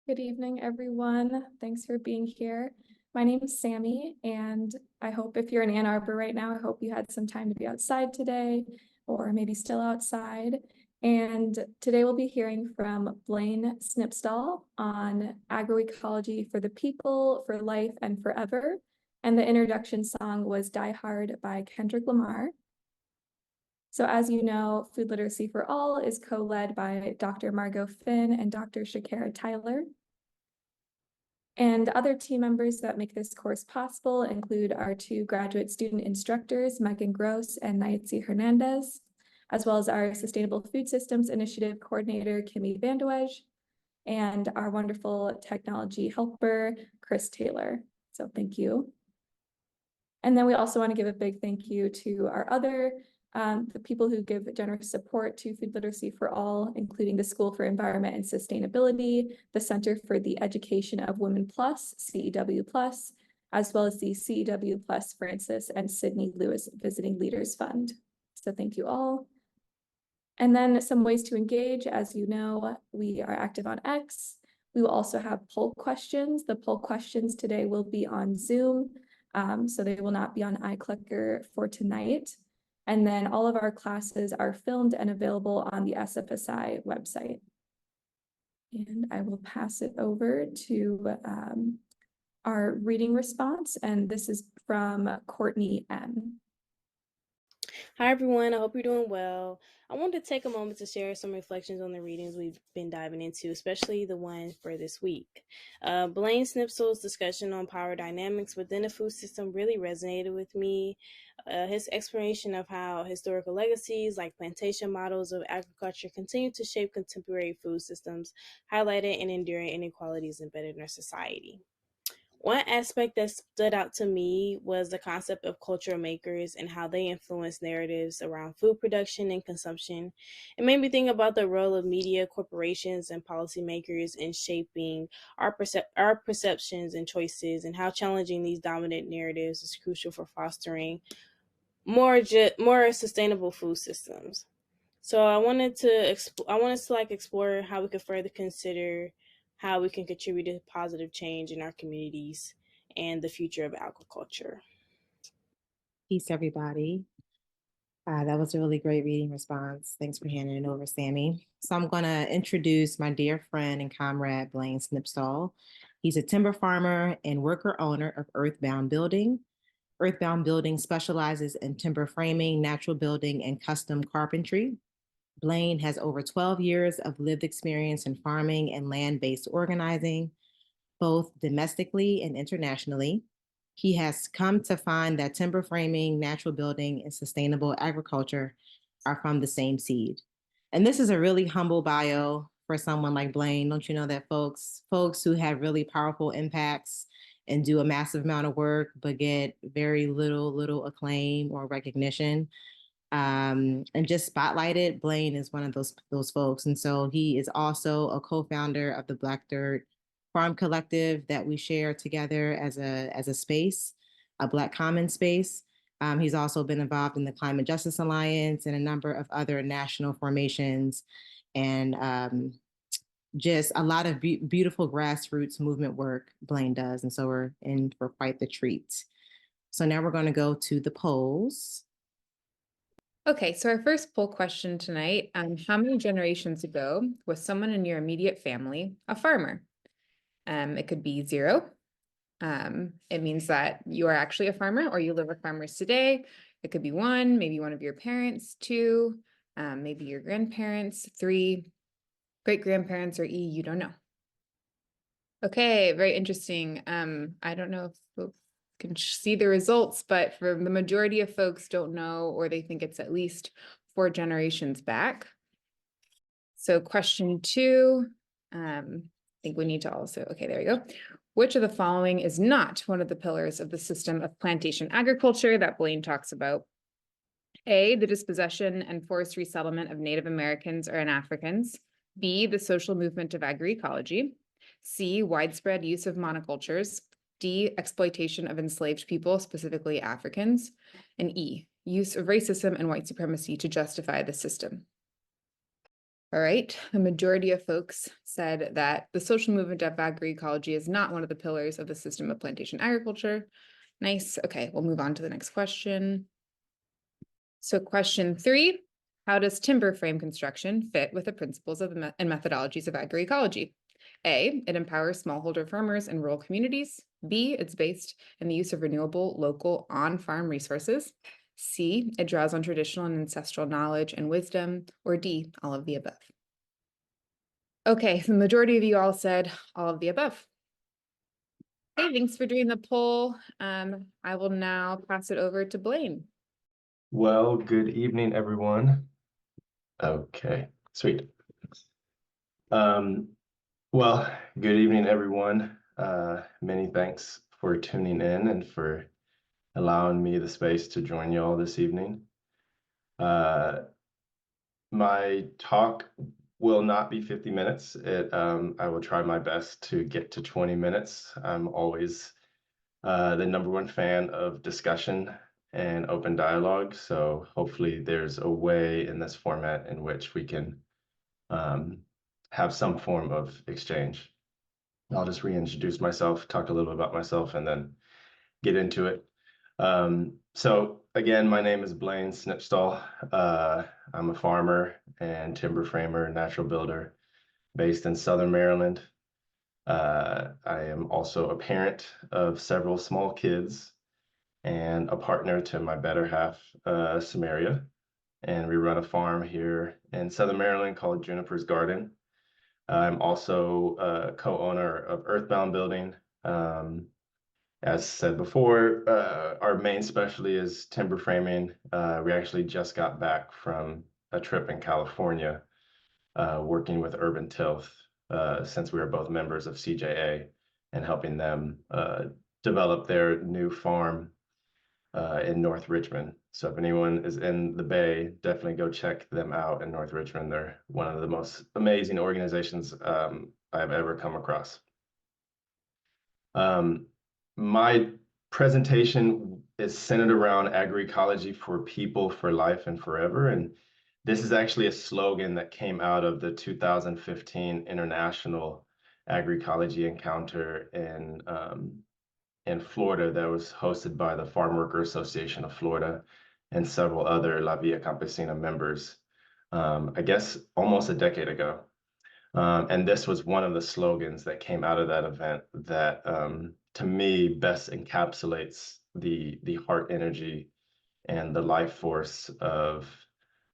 Good evening, everyone. Thanks for being here. My name is Sammy, and I hope if you're in Ann Arbor right now, I hope you had some time to be outside today, or maybe still outside. And today we'll be hearing from Blain Snipstal on agroecology for the people, for life, and forever. And the introduction song was Die Hard by Kendrick Lamar. So as you know, Food Literacy for All is co-led by Dr. Margot Finn and Dr. Shakara Tyler. And other team members that make this course possible include our two graduate student instructors, Megan Gross and Naitzi Hernandez, as well as our Sustainable Food Systems Initiative coordinator, Kimmy Vandewej, and our wonderful technology helper, Chris Taylor. So thank you. And then we also want to give a big thank you to our other the people who give generous support to Food Literacy for All, including the School for Environment and Sustainability, the Center for the Education of Women Plus, CEW Plus, as well as the CEW Plus Francis and Sydney Lewis Visiting Leaders Fund. So thank you all. And then some ways to engage. As you know, we are active on X. We will also have poll questions. The poll questions today will be on Zoom, so they will not be on iClicker for tonight. And then all of our classes are filmed and available on the SFSI website. And I will pass it over to our reading response, and this is from Courtney M. Hi, everyone. I hope you're doing well. I wanted to take a moment to share some reflections on the readings we've been diving into, especially the one for this week. Blain Snipstal's discussion on power dynamics within the food system really resonated with me. His exploration of how historical legacies like plantation models of agriculture continue to shape contemporary food systems highlighted and enduring inequalities embedded in our society. One aspect that stood out to me was the concept of cultural makers and how they influence narratives around food production and consumption. It made me think about the role of media, corporations, and policymakers in shaping our perceptions and choices, and how challenging these dominant narratives is crucial for fostering more sustainable food systems. So I wanted to explore how we could further consider how we can contribute to positive change in our communities and the future of agriculture. Peace, everybody. That was a really great reading response. Thanks for handing it over, Sammy. So I'm going to introduce my dear friend and comrade, Blain Snipstal. He's a timber farmer and worker owner of Earthbound Building. Earthbound Building specializes in timber framing, natural building, and custom carpentry. Blain has over 12 years of lived experience in farming and land-based organizing, both domestically and internationally. He has come to find that timber framing, natural building, and sustainable agriculture are from the same seed. And this is a really humble bio for someone like Blain. Don't you know that folks who have really powerful impacts and do a massive amount of work, but get very little acclaim or recognition, and just spotlighted. Blain is one of those folks. And so he is also a co-founder of the Black Dirt Farm Collective that we share together as a space, a Black common space. He's also been involved in the Climate Justice Alliance and a number of other national formations, and just a lot of beautiful grassroots movement work Blain does. And so we're in for quite the treat. So now we're going to go to the polls. Okay, so our first poll question tonight, how many generations ago was someone in your immediate family a farmer? It could be 0. It means that you are actually a farmer or you live with farmers today. It could be 1, maybe one of your parents, 2, maybe your grandparents, 3, great-grandparents, or E, you don't know. Okay, very interesting. I don't know if folks can see the results, but for the majority of folks don't know, or they think it's at least 4 generations back. So question 2, I think we need to also, okay, there we go. Which of the following is not one of the pillars of the system of plantation agriculture that Blain talks about? A, the dispossession and forced resettlement of Native Americans and Africans. B, the social movement of agroecology. C, widespread use of monocultures. D, exploitation of enslaved people, specifically Africans. And E, use of racism and white supremacy to justify the system. All right, the majority of folks said that the social movement of agroecology is not one of the pillars of the system of plantation agriculture. Nice. Okay, we'll move on to the next question. So question 3, how does timber frame construction fit with the principles of and methodologies of agroecology? A, it empowers smallholder farmers in rural communities. B, it's based in the use of renewable, local, on-farm resources. C, it draws on traditional and ancestral knowledge and wisdom. Or D, all of the above. Okay, the majority of you all said all of the above. Okay, thanks for doing the poll. I will now pass it over to Blain. Well, good evening, everyone. Okay, sweet. Well, good evening, everyone. Many thanks for tuning in and for allowing me the space to join you all this evening. My talk will not be 50 minutes. I will try my best to get to 20 minutes. I'm always the #1 fan of discussion and open dialogue. So hopefully there's a way in this format in which we can have some form of exchange. I'll just reintroduce myself, talk a little bit about myself, and then get into it. So again, my name is Blain Snipstal. I'm a farmer and timber framer, natural builder based in Southern Maryland. I am also a parent of several small kids and a partner to my better half, Samaria. And we run a farm here in Southern Maryland called Juniper's Garden. I'm also a co-owner of Earthbound Building. As said before, our main specialty is timber framing. We actually just got back from a trip in California, working with Urban Tilth, since we are both members of CJA, and helping them develop their new farm in North Richmond. So if anyone is in the Bay, definitely go check them out in North Richmond. They're one of the most amazing organizations I've ever come across. My presentation is centered around agroecology for people, for life, and forever. And this is actually a slogan that came out of the 2015 International Agroecology Encounter in Florida that was hosted by the Farm Worker Association of Florida and several other La Via Campesina members, I guess almost a decade ago. And this was one of the slogans that came out of that event that, to me, best encapsulates the heart energy and the life force of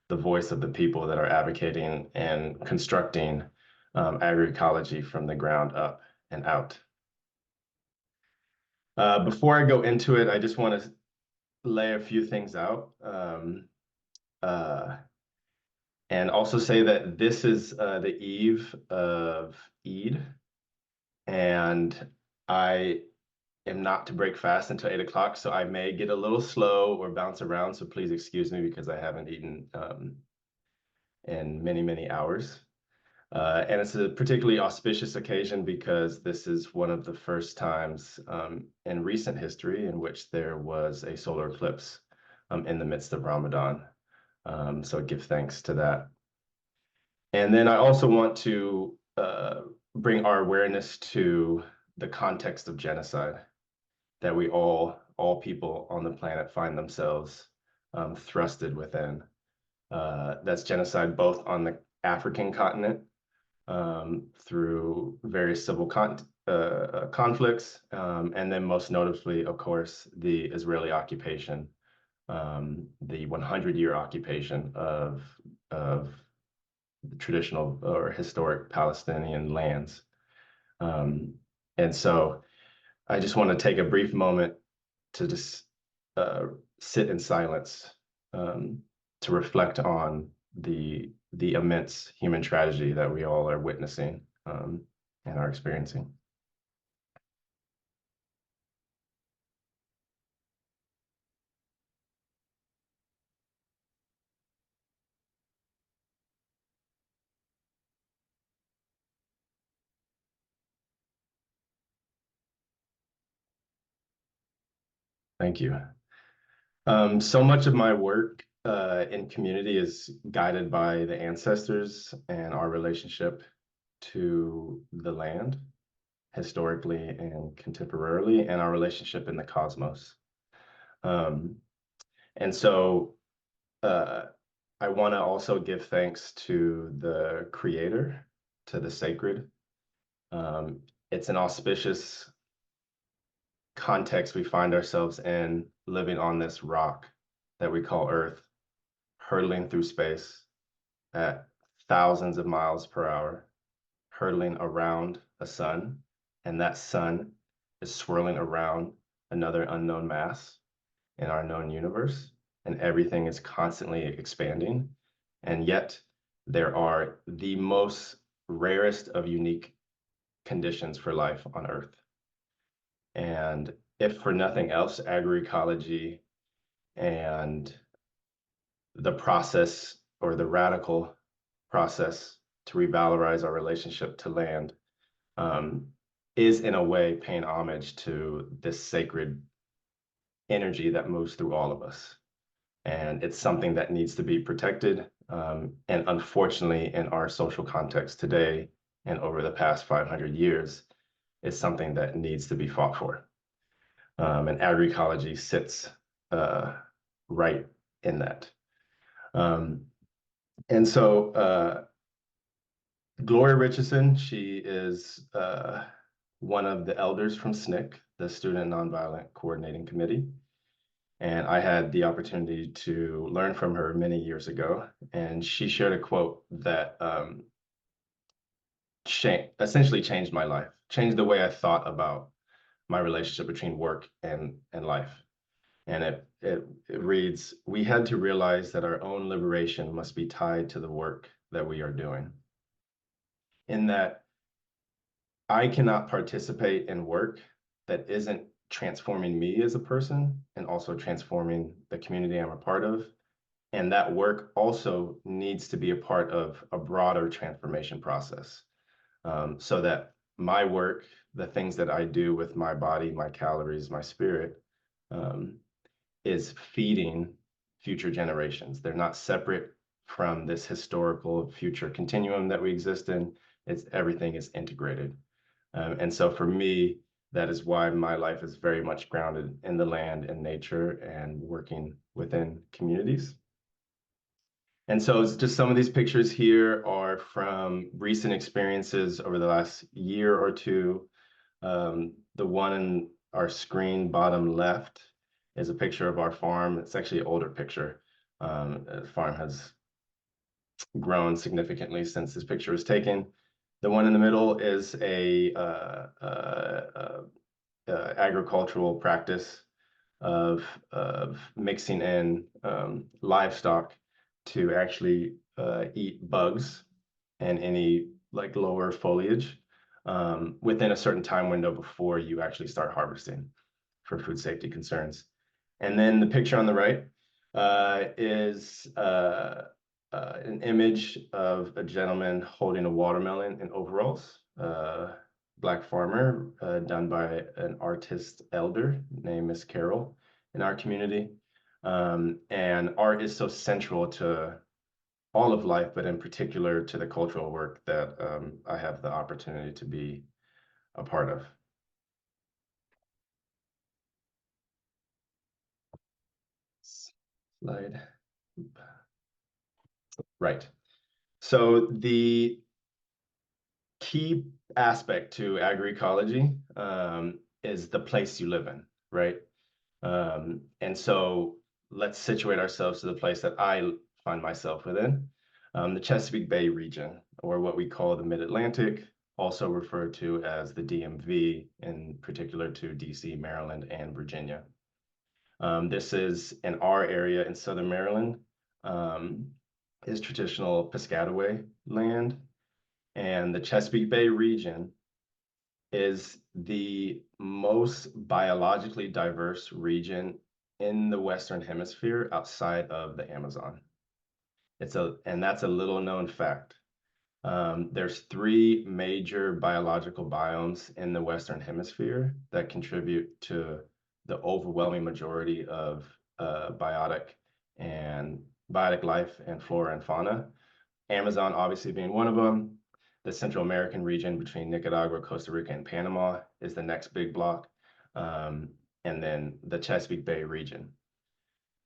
the voice of the people that are advocating and constructing agroecology from the ground up and out. Before I go into it, I just want to lay a few things out. And also say that this is the eve of Eid, and I am not to break fast until 8 o'clock, so I may get a little slow or bounce around, so please excuse me because I haven't eaten in many, many hours. And it's a particularly auspicious occasion because this is one of the first times in recent history in which there was a solar eclipse in the midst of Ramadan. So give thanks to that. And then I also want to bring our awareness to the context of genocide that we all people on the planet find themselves thrusted within. That's genocide both on the African continent through various civil conflicts, and then most notably, of course, the Israeli occupation, the 100-year occupation of the traditional or historic Palestinian lands. And so I just want to take a brief moment to just sit in silence to reflect on the immense human tragedy that we all are witnessing and are experiencing. Thank you. So much of my work in community is guided by the ancestors and our relationship to the land, historically and contemporarily, and our relationship in the cosmos. And so I want to also give thanks to the Creator, to the sacred. It's an auspicious context we find ourselves in, living on this rock that we call Earth, hurtling through space at thousands of miles per hour, hurtling around a sun, and that sun is swirling around another unknown mass in our known universe, and everything is constantly expanding. And yet there are the most rarest of unique conditions for life on Earth. And if for nothing else, agroecology and the process, or the radical process, to revalorize our relationship to land is in a way paying homage to this sacred energy that moves through all of us. And it's something that needs to be protected. And unfortunately, in our social context today and over the past 500 years, is something that needs to be fought for. And agroecology sits right in that. And so Gloria Richardson, she is one of the elders from SNCC, the Student Nonviolent Coordinating Committee. And I had the opportunity to learn from her many years ago. And she shared a quote that essentially changed my life, changed the way I thought about my relationship between work and life. And it reads, "We had to realize that our own liberation must be tied to the work that we are doing." In that I cannot participate in work that isn't transforming me as a person and also transforming the community I'm a part of. And that work also needs to be a part of a broader transformation process, so that my work, the things that I do with my body, my calories, my spirit, is feeding future generations. They're not separate from this historical future continuum that we exist in. Everything is integrated. And so for me, that is why my life is very much grounded in the land and nature and working within communities. And so it's just some of these pictures here are from recent experiences over the last year or two. The one in our screen bottom left is a picture of our farm. It's actually an older picture. The farm has grown significantly since this picture was taken. The one in the middle is a agricultural practice of mixing in livestock to actually eat bugs and any like lower foliage within a certain time window before you actually start harvesting for food safety concerns. And then the picture on the right is an image of a gentleman holding a watermelon in overalls, Black farmer, done by an artist elder named Miss Carol in our community. And art is so central to all of life, but in particular to the cultural work that I have the opportunity to be a part of. Slide. Right. So the key aspect to agroecology is the place you live in, right? And so let's situate ourselves to the place that I find myself within, the Chesapeake Bay region, or what we call the Mid-Atlantic, also referred to as the DMV, in particular to DC, Maryland, and Virginia. This is in our area in Southern Maryland, is traditional Piscataway land. And the Chesapeake Bay region is the most biologically diverse region in the Western Hemisphere outside of the Amazon. And that's a little known fact. There's 3 major biological biomes in the Western Hemisphere that contribute to the overwhelming majority of biotic and biotic life and flora and fauna. Amazon obviously being one of them. The Central American region between Nicaragua, Costa Rica, and Panama is the next big block. And then the Chesapeake Bay region.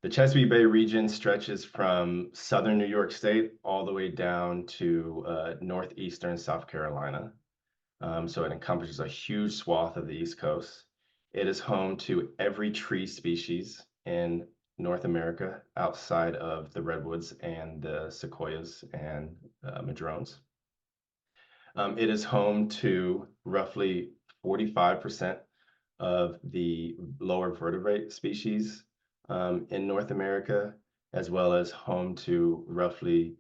The Chesapeake Bay region stretches from southern New York State all the way down to northeastern South Carolina. So it encompasses a huge swath of the East Coast. It is home to every tree species in North America outside of the redwoods and the sequoias and madrones. It is home to roughly 45% of the lower vertebrate species in North America, as well as home to roughly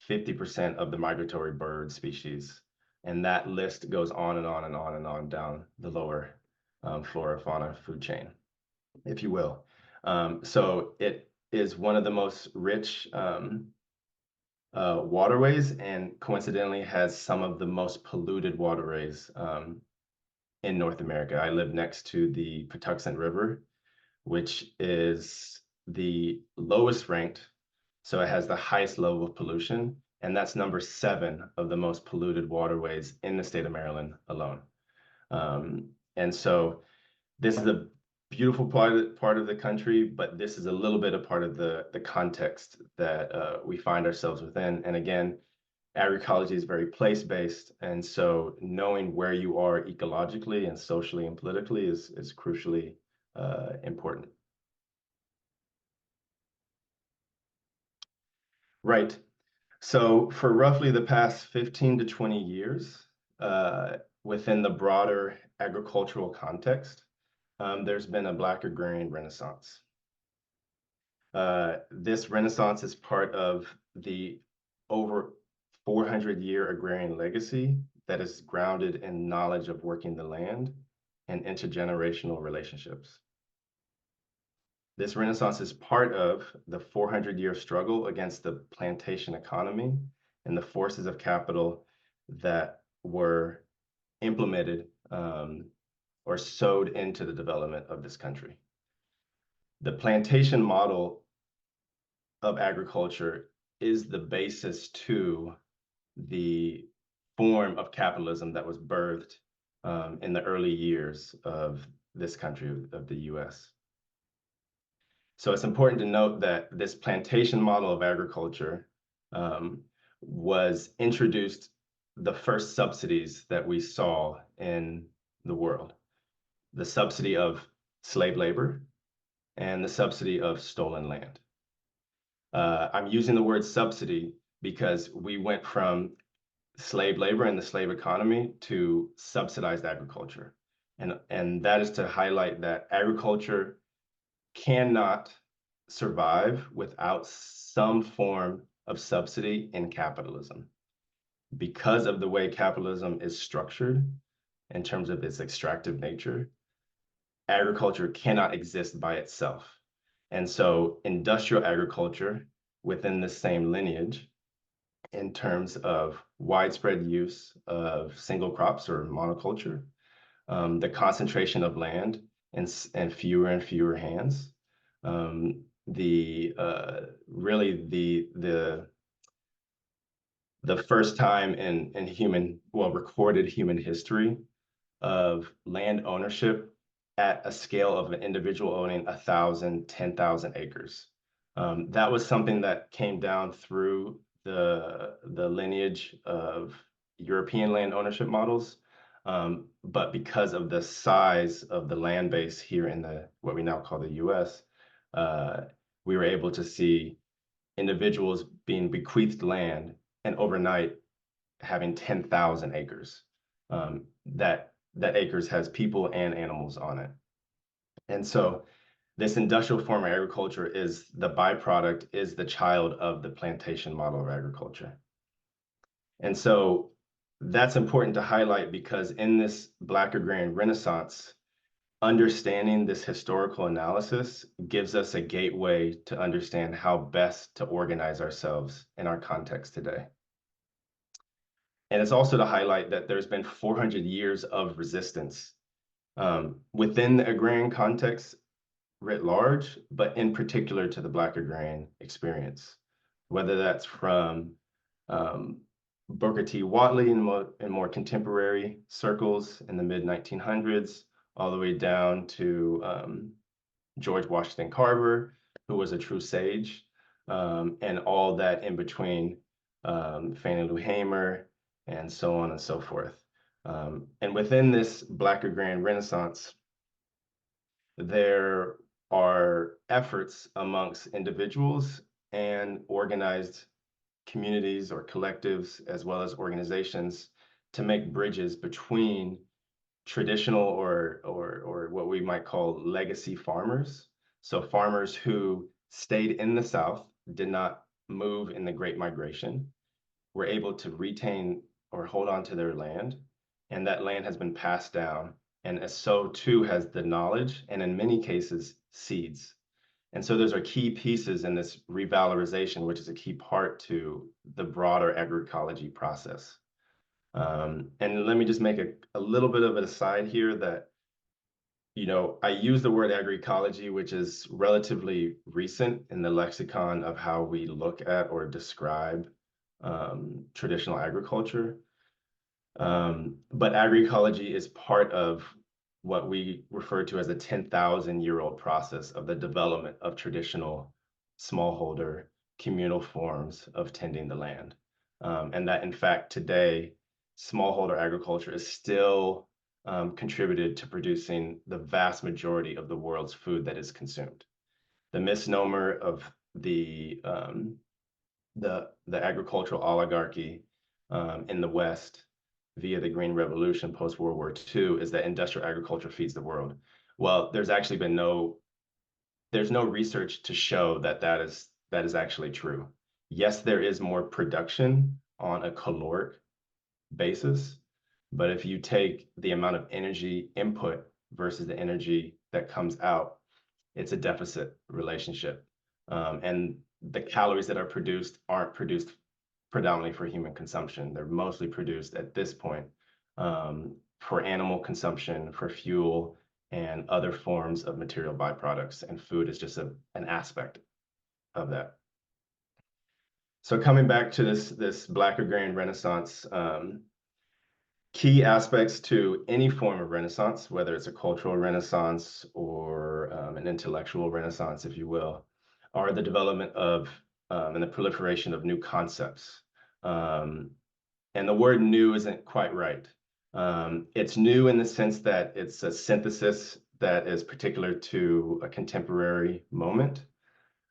50% of the migratory bird species. And that list goes on and on and on and on down the lower flora, fauna, food chain, if you will. So it is one of the most rich waterways, and coincidentally has some of the most polluted waterways in North America. I live next to the Patuxent River, which is the lowest ranked. So it has the highest level of pollution, and that's number 7 of the most polluted waterways in the state of Maryland alone. And so this is a beautiful part of the country, but this is a little bit a part of the context that we find ourselves within. And again, agroecology is very place-based, and so knowing where you are ecologically and socially and politically is crucially important. Right. So for roughly the past 15 to 20 years, within the broader agricultural context, there's been a Black agrarian renaissance. This renaissance is part of the over 400-year agrarian legacy that is grounded in knowledge of working the land and intergenerational relationships. This renaissance is part of the 400-year struggle against the plantation economy and the forces of capital that were implemented or sowed into the development of this country. The plantation model of agriculture is the basis to the form of capitalism that was birthed in the early years of this country, of the US. So it's important to note that this plantation model of agriculture was introduced the first subsidies that we saw in the world. The subsidy of slave labor and the subsidy of stolen land. I'm using the word subsidy because we went from slave labor and the slave economy to subsidized agriculture. And that is to highlight that agriculture cannot survive without some form of subsidy in capitalism. Because of the way capitalism is structured in terms of its extractive nature, agriculture cannot exist by itself. And so industrial agriculture within the same lineage, in terms of widespread use of single crops or monoculture, the concentration of land in fewer and fewer hands, really the first time in human, well, recorded human history of land ownership at a scale of an individual owning 1,000, 10,000 acres. That was something that came down through the lineage of European land ownership models. But because of the size of the land base here in what we now call the US, we were able to see individuals being bequeathed land and overnight having 10,000 acres. That acres has people and animals on it. And so this industrial form of agriculture is the byproduct, is the child of the plantation model of agriculture. And so that's important to highlight because in this Black agrarian renaissance, understanding this historical analysis gives us a gateway to understand how best to organize ourselves in our context today. And it's also to highlight that there's been 400 years of resistance. Within the agrarian context, writ large, but in particular to the Black agrarian experience, whether that's from Booker T. Whatley in more contemporary circles in the mid-1900s, all the way down to George Washington Carver, who was a true sage, and all that in between, Fannie Lou Hamer, and so on and so forth. And within this Black agrarian renaissance, there are efforts amongst individuals and organized communities or collectives, as well as organizations, to make bridges between traditional or what we might call legacy farmers. So farmers who stayed in the South, did not move in the Great Migration, were able to retain or hold on to their land, and that land has been passed down, and as so too has the knowledge, and in many cases, seeds. And so those are key pieces in this revalorization, which is a key part to the broader agroecology process. And let me just make a little bit of an aside here that, you know, I use the word agroecology, which is relatively recent in the lexicon of how we look at or describe traditional agriculture. But agroecology is part of what we refer to as a 10,000-year-old process of the development of traditional smallholder communal forms of tending the land. And that in fact today, smallholder agriculture is still contributed to producing the vast majority of the world's food that is consumed. The misnomer of the agricultural oligarchy in the West via the Green Revolution post-World War II is that industrial agriculture feeds the world. Well, there's actually been there's no research to show that that is actually true. Yes, there is more production on a caloric basis, but if you take the amount of energy input versus the energy that comes out, it's a deficit relationship. And the calories that are produced aren't produced predominantly for human consumption. They're mostly produced at this point for animal consumption, for fuel, and other forms of material byproducts. And food is just an aspect of that. So coming back to this Black agrarian renaissance, key aspects to any form of renaissance, whether it's a cultural renaissance or an intellectual renaissance, if you will, are the development of and the proliferation of new concepts. And the word new isn't quite right. It's new in the sense that it's a synthesis that is particular to a contemporary moment,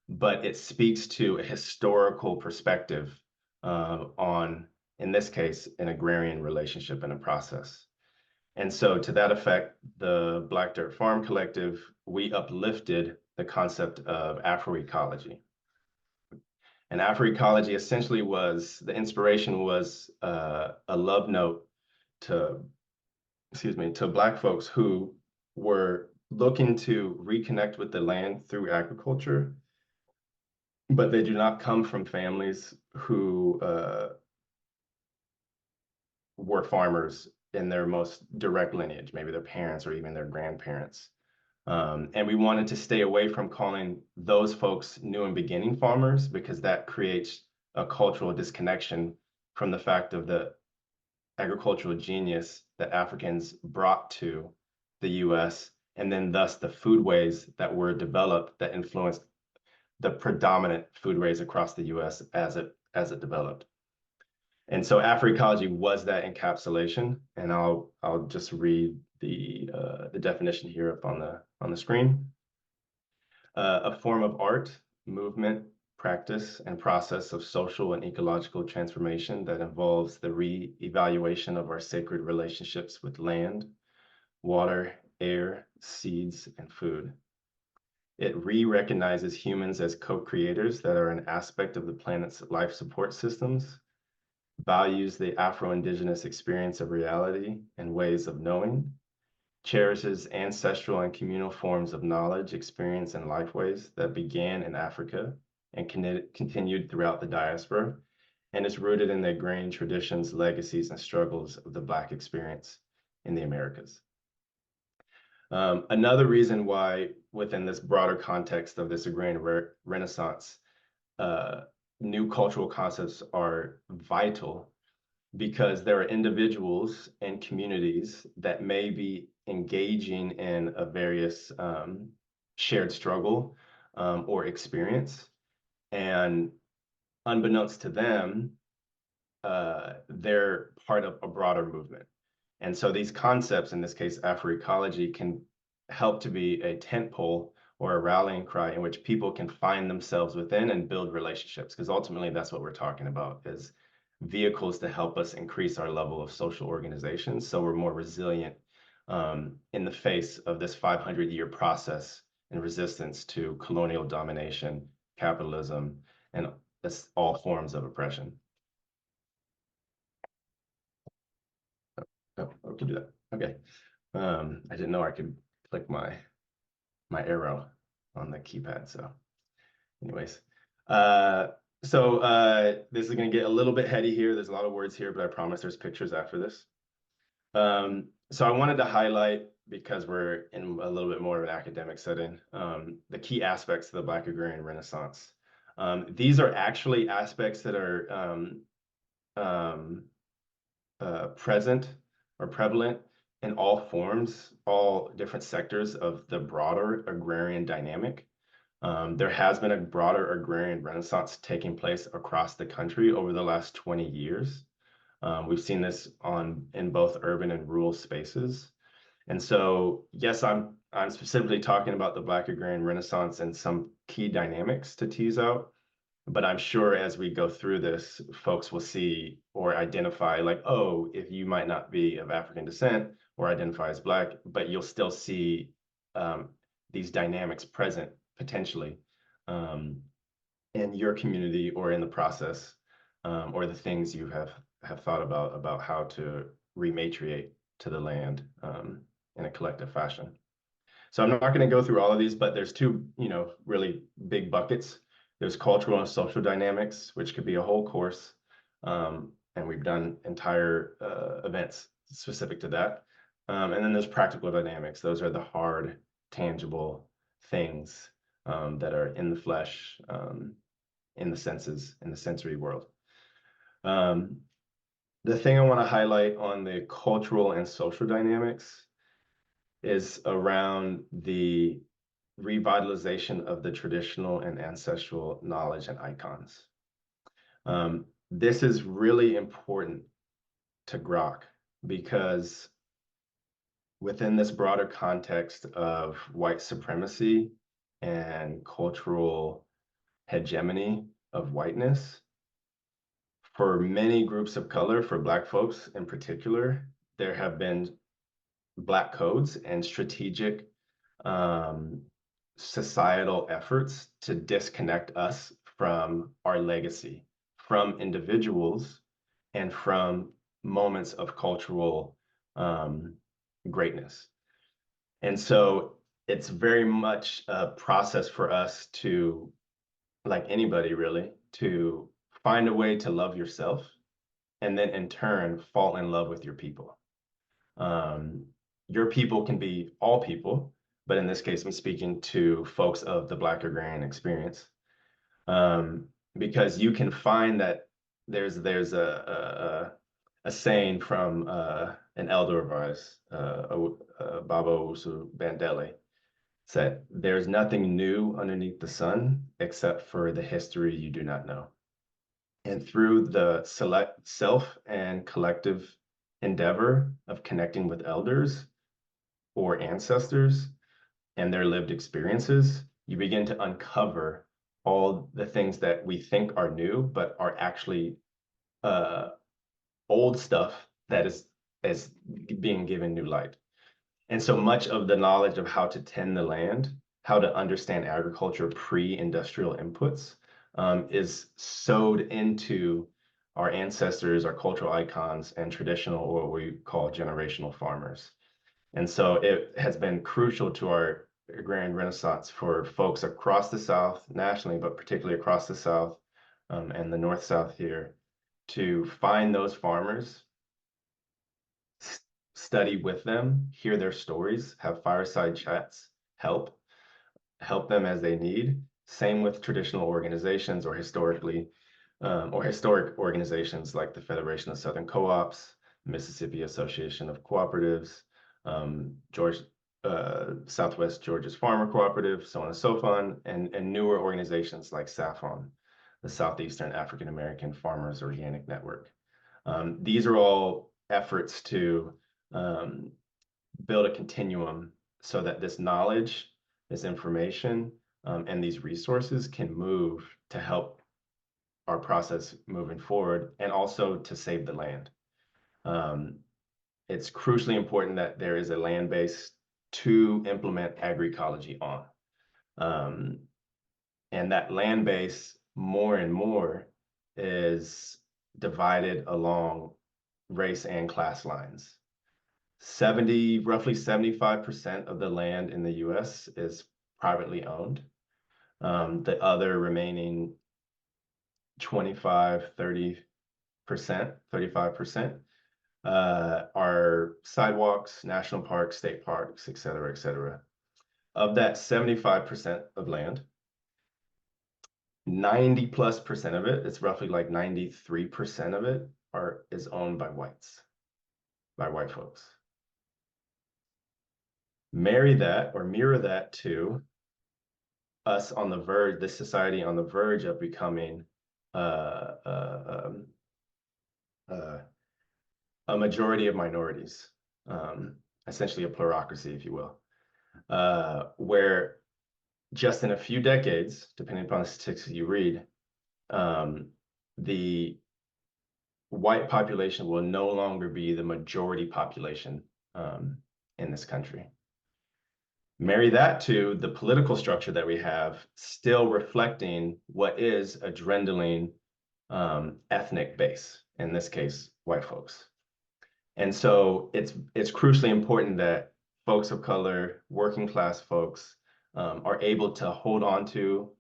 but it speaks to a historical perspective on, in this case, an agrarian relationship and a process. And so to that effect, the Black Dirt Farm Collective, we uplifted the concept of Agroecology. And Agroecology essentially was, the inspiration was a love note to, to Black folks who were looking to reconnect with the land through agriculture, but they do not come from families who were farmers in their most direct lineage, maybe their parents or even their grandparents. And we wanted to stay away from calling those folks new and beginning farmers, because that creates a cultural disconnection from the fact of the agricultural genius that Africans brought to the US, and then thus the foodways that were developed that influenced the predominant foodways across the US as it developed. And so Agroecology was that encapsulation, and I'll just read the definition here up on the screen. A form of art, movement, practice, and process of social and ecological transformation that involves the re-evaluation of our sacred relationships with land, water, air, seeds, and food. It re-recognizes humans as co-creators that are an aspect of the planet's life support systems, values the Afro-Indigenous experience of reality and ways of knowing, cherishes ancestral and communal forms of knowledge, experience, and lifeways that began in Africa and continued throughout the diaspora, and is rooted in the agrarian traditions, legacies, and struggles of the Black experience in the Americas. Another reason why within this broader context of this agrarian renaissance, new cultural concepts are vital, because there are individuals and communities that may be engaging in a various shared struggle or experience. And unbeknownst to them, they're part of a broader movement. And so these concepts, in this case, agroecology, can help to be a tentpole or a rallying cry in which people can find themselves within and build relationships, because ultimately that's what we're talking about, is vehicles to help us increase our level of social organization so we're more resilient in the face of this 500-year process and resistance to colonial domination, capitalism, and all forms of oppression. Oh, we can do that. Okay. I didn't know I could click my arrow on the keypad. So anyways, this is going to get a little bit heady here. There's a lot of words here, but I promise there's pictures after this. So I wanted to highlight, because we're in a little bit more of an academic setting, the key aspects of the Black agrarian renaissance. These are actually aspects that are present or prevalent in all forms, all different sectors of the broader agrarian dynamic. There has been a broader agrarian renaissance taking place across the country over the last 20 years. We've seen this in both urban and rural spaces. And so, yes, I'm specifically talking about the Black agrarian renaissance and some key dynamics to tease out. But I'm sure as we go through this, folks will see or identify, like, oh, if you might not be of African descent or identify as Black, but you'll still see these dynamics present potentially in your community or in the process, or the things you have thought about how to rematriate to the land in a collective fashion. So I'm not going to go through all of these, but there's two, really big buckets. There's cultural and social dynamics, which could be a whole course. And we've done entire events specific to that. And then there's practical dynamics. Those are the hard, tangible things that are in the flesh, in the senses, in the sensory world. The thing I want to highlight on the cultural and social dynamics is around the revitalization of the traditional and ancestral knowledge and icons. This is really important to Grok, because within this broader context of white supremacy and cultural hegemony of whiteness, for many groups of color, for Black folks in particular, there have been Black codes and strategic societal efforts to disconnect us from our legacy, from individuals, and from moments of cultural greatness. And so it's very much a process for us to, like anybody really, to find a way to love yourself and then in turn fall in love with your people. Your people can be all people, but in this case, I'm speaking to folks of the Black agrarian experience, because you can find that there's a saying from an elder of ours, Baba Usu Bandele, said, "There's nothing new underneath the sun except for the history you do not know." And through the self and collective endeavor of connecting with elders or ancestors and their lived experiences, you begin to uncover all the things that we think are new, but are actually old stuff that is being given new light. And so much of the knowledge of how to tend the land, how to understand agriculture pre-industrial inputs, is sewed into our ancestors, our cultural icons, and traditional, or what we call generational farmers. And so it has been crucial to our agrarian renaissance for folks across the South, nationally, but particularly across the South and the North-South here, to find those farmers, study with them, hear their stories, have fireside chats, help them as they need. Same with traditional organizations or historic organizations like the Federation of Southern Co-ops, Mississippi Association of Cooperatives, Southwest Georgia's Farmer Cooperative, so on and so on, and newer organizations like SAFON, the Southeastern African American Farmers Organic Network. These are all efforts to build a continuum so that this knowledge, this information, and these resources can move to help our process moving forward, and also to save the land. It's crucially important that there is a land base to implement agroecology on. And that land base more and more is divided along race and class lines. Roughly 75% of the land in the US is privately owned. The other remaining 35% are sidewalks, national parks, state parks, et cetera, et cetera. Of that 75% of land, 90+% of it, it's roughly like 93% of it is owned by white folks. Marry that or mirror that to us on the verge, this society on the verge of becoming a majority of minorities, essentially a plurocracy, if you will, where just in a few decades, depending upon the statistics you read, the white population will no longer be the majority population in this country. Marry that to the political structure that we have, still reflecting what is a dwindling ethnic base, in this case, white folks. And so it's crucially important that folks of color, working class folks, are able to hold on to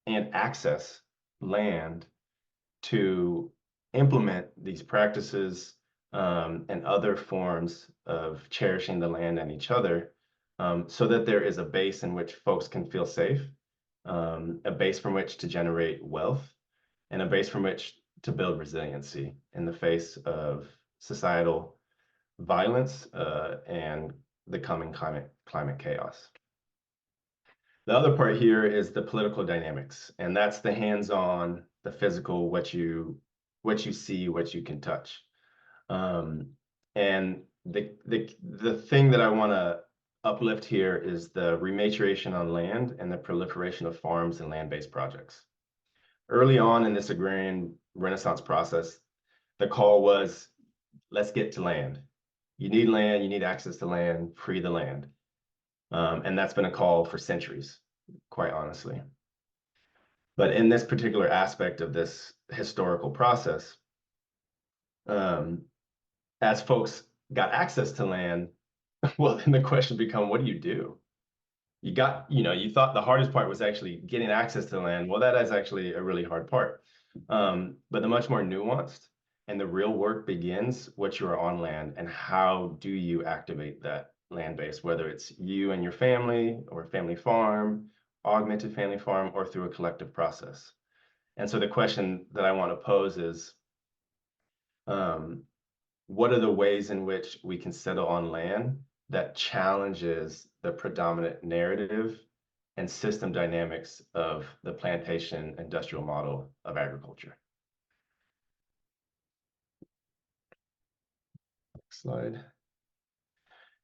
and access land to implement these practices and other forms of cherishing the land and each other, so that there is a base in which folks can feel safe, a base from which to generate wealth, and a base from which to build resiliency in the face of societal violence and the coming climate chaos. The other part here is the political dynamics, and that's the hands-on, the physical, what you see, what you can touch. And the thing that I want to uplift here is the rematriation on land and the proliferation of farms and land-based projects. Early on in this agrarian renaissance process, the call was, let's get to land. You need land, you need access to land, free the land. And that's been a call for centuries, quite honestly. But in this particular aspect of this historical process, as folks got access to land, well, then the question become, what do you do? You thought the hardest part was actually getting access to the land. Well, that is actually a really hard part. But the much more nuanced and the real work begins once you are on land, and how do you activate that land base, whether it's you and your family or family farm, augmented family farm, or through a collective process. And so the question that I want to pose is, what are the ways in which we can settle on land that challenges the predominant narrative and system dynamics of the plantation industrial model of agriculture? Next slide.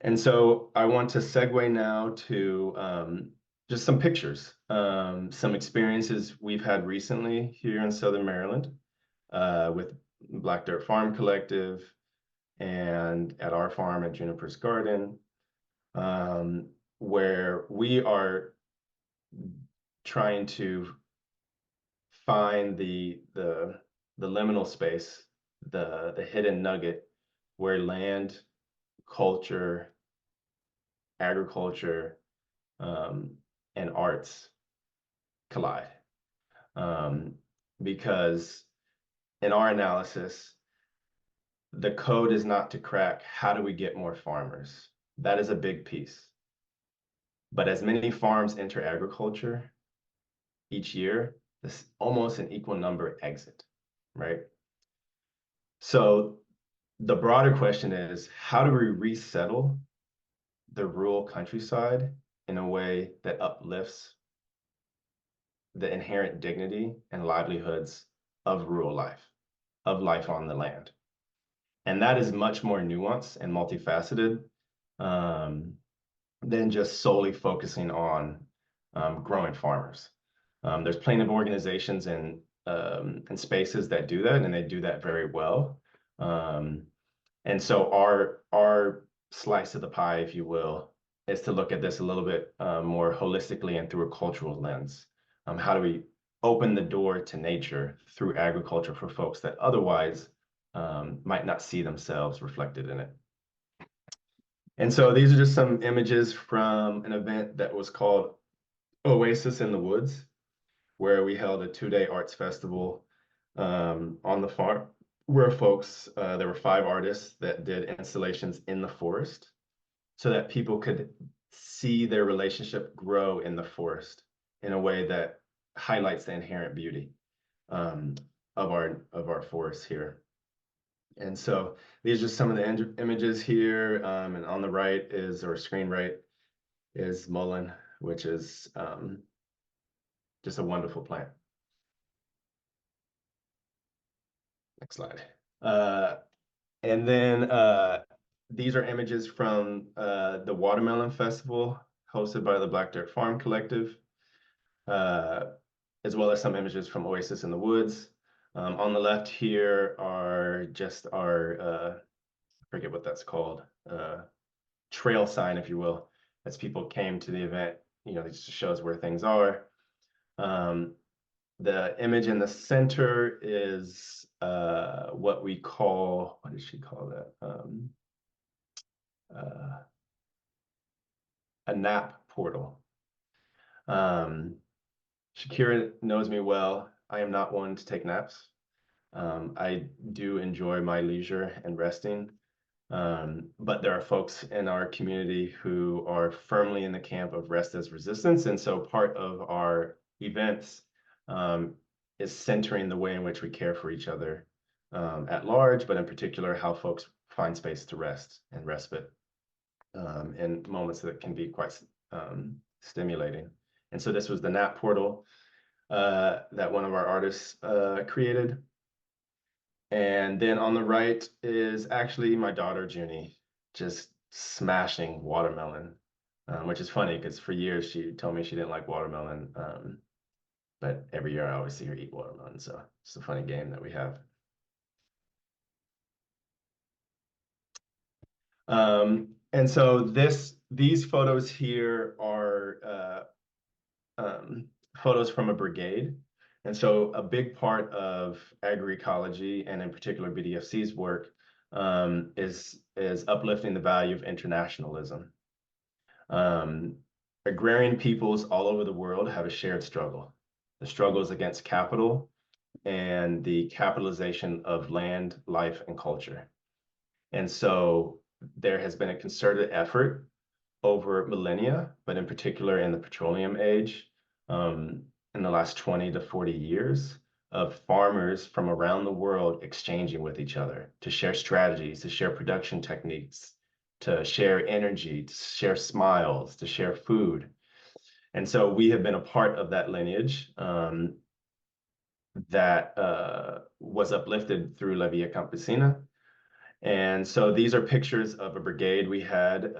And so I want to segue now to just some pictures, some experiences we've had recently here in Southern Maryland with Black Dirt Farm Collective and at our farm at Juniper's Garden, where we are trying to find the liminal space, the hidden nugget where land, culture, agriculture, and arts collide. Because in our analysis, the code is not to crack, how do we get more farmers? That is a big piece. But as many farms enter agriculture each year, this almost an equal number exit, right? So the broader question is, how do we resettle the rural countryside in a way that uplifts the inherent dignity and livelihoods of rural life, of life on the land? And that is much more nuanced and multifaceted than just solely focusing on growing farmers. There's plenty of organizations and spaces that do that, and they do that very well. And so our slice of the pie, if you will, is to look at this a little bit more holistically and through a cultural lens. How do we open the door to nature through agriculture for folks that otherwise might not see themselves reflected in it? And so these are just some images from an event that was called Oasis in the Woods, where we held a 2-day arts festival on the farm, where folks, there were 5 artists that did installations in the forest so that people could see their relationship grow in the forest in a way that highlights the inherent beauty of our forests here. And so these are some of the images here, and on the right is, or screen right, is mullein, which is just a wonderful plant. Next slide. And then these are images from the Watermelon Festival hosted by the Black Dirt Farm Collective, as well as some images from Oasis in the Woods. On the left here are just our, I forget what that's called, trail sign, if you will, as people came to the event. You know, it just shows where things are. The image in the center is what we call, what did she call that? A nap portal. Shakira knows me well. I am not one to take naps. I do enjoy my leisure and resting. But there are folks in our community who are firmly in the camp of rest as resistance. And so part of our events is centering the way in which we care for each other at large, but in particular, how folks find space to rest and respite in moments that can be quite stimulating. And so this was the nap portal that one of our artists created. And then on the right is actually my daughter, Junie, just smashing watermelon, which is funny because for years she told me she didn't like watermelon. But every year I always see her eat watermelon. So it's a funny game that we have. And so these photos here are photos from a brigade. And so a big part of agroecology, and in particular BDFC's work, is uplifting the value of internationalism. Agrarian peoples all over the world have a shared struggle. The struggle is against capital and the capitalization of land, life, and culture. And so there has been a concerted effort over millennia, but in particular in the petroleum age, in the last 20 to 40 years, of farmers from around the world exchanging with each other to share strategies, to share production techniques, to share energy, to share smiles, to share food. And so we have been a part of that lineage that was uplifted through La Via Campesina. And so these are pictures of a brigade we had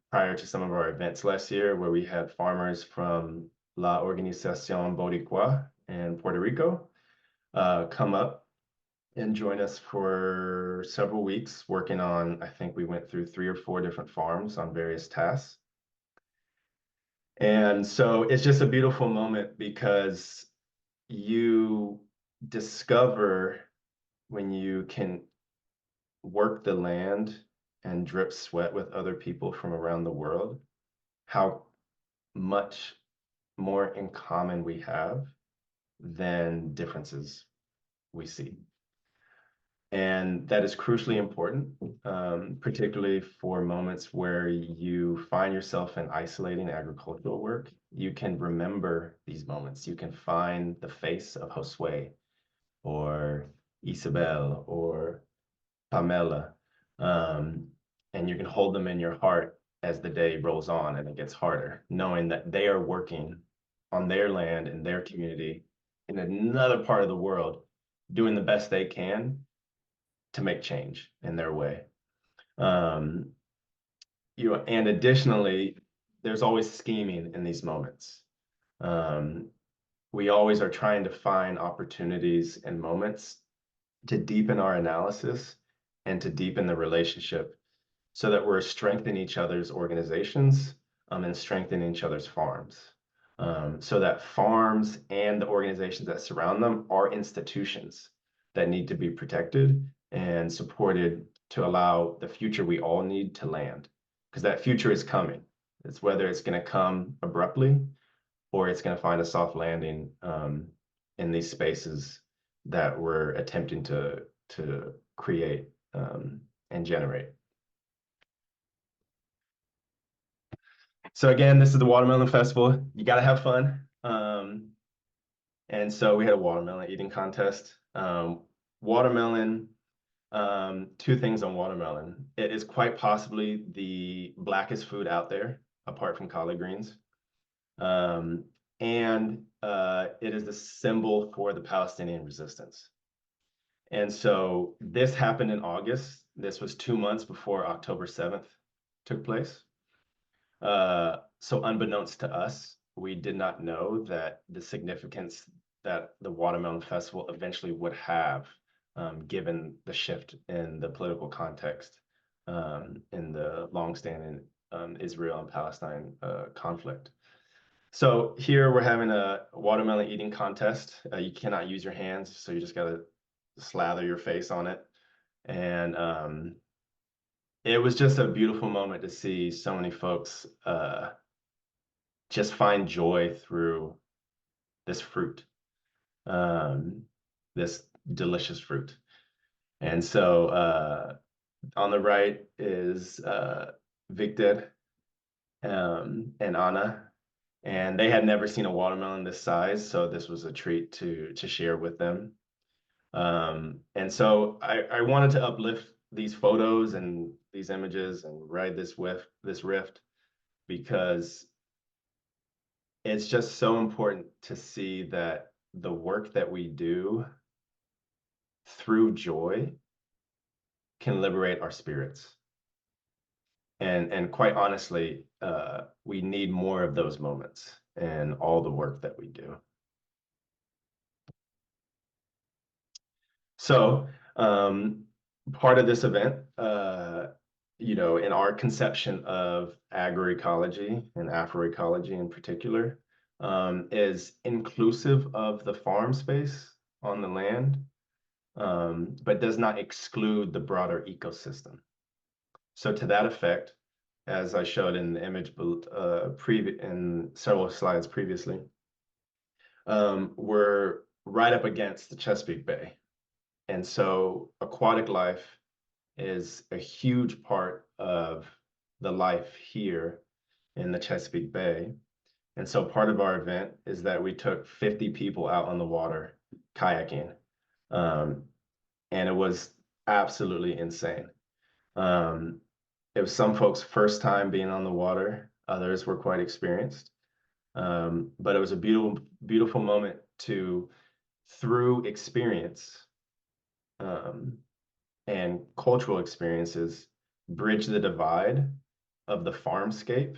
prior to some of our events last year, where we had farmers from La Organización Boricua in Puerto Rico come up and join us for several weeks working on, I think we went through 3 or 4 different farms on various tasks. And so it's just a beautiful moment because you discover, when you can work the land and drip sweat with other people from around the world, how much more in common we have than differences we see. And that is crucially important, particularly for moments where you find yourself in isolating agricultural work. You can remember these moments. You can find the face of Josue or Isabel or Pamela, and you can hold them in your heart as the day rolls on and it gets harder, knowing that they are working on their land in their community in another part of the world, doing the best they can to make change in their way. And additionally, there's always scheming in these moments. We always are trying to find opportunities and moments to deepen our analysis and to deepen the relationship so that we're strengthening each other's organizations and strengthening each other's farms. So that farms and the organizations that surround them are institutions that need to be protected and supported to allow the future we all need to land, because that future is coming. It's whether it's going to come abruptly or it's going to find a soft landing in these spaces that we're attempting to create and generate. So again, this is the Watermelon Festival. You got to have fun. And so we had a watermelon eating contest. Watermelon, two things on watermelon. It is quite possibly the blackest food out there, apart from collard greens. And it is the symbol for the Palestinian resistance. And so this happened in August. This was 2 months before October 7th took place. So unbeknownst to us, we did not know that the significance that the Watermelon Festival eventually would have, given the shift in the political context in the longstanding Israel and Palestine conflict. So here we're having a watermelon eating contest. You cannot use your hands, so you just got to slather your face on it. And it was just a beautiful moment to see so many folks just find joy through this fruit, this delicious fruit. And so on the right is Victor and Anna, and they had never seen a watermelon this size, so this was a treat to share with them. And so I wanted to uplift these photos and these images and ride this rift because it's just so important to see that the work that we do through joy can liberate our spirits. And quite honestly, we need more of those moments in all the work that we do. So part of this event, in our conception of agroecology and Afroecology in particular, is inclusive of the farm space on the land, but does not exclude the broader ecosystem. So to that effect, as I showed in the image in several slides previously, we're right up against the Chesapeake Bay. And so aquatic life is a huge part of the life here in the Chesapeake Bay. And so part of our event is that we took 50 people out on the water kayaking. And it was absolutely insane. It was some folks' first time being on the water. Others were quite experienced. But it was a beautiful, beautiful moment to, through experience and cultural experiences, bridge the divide of the farmscape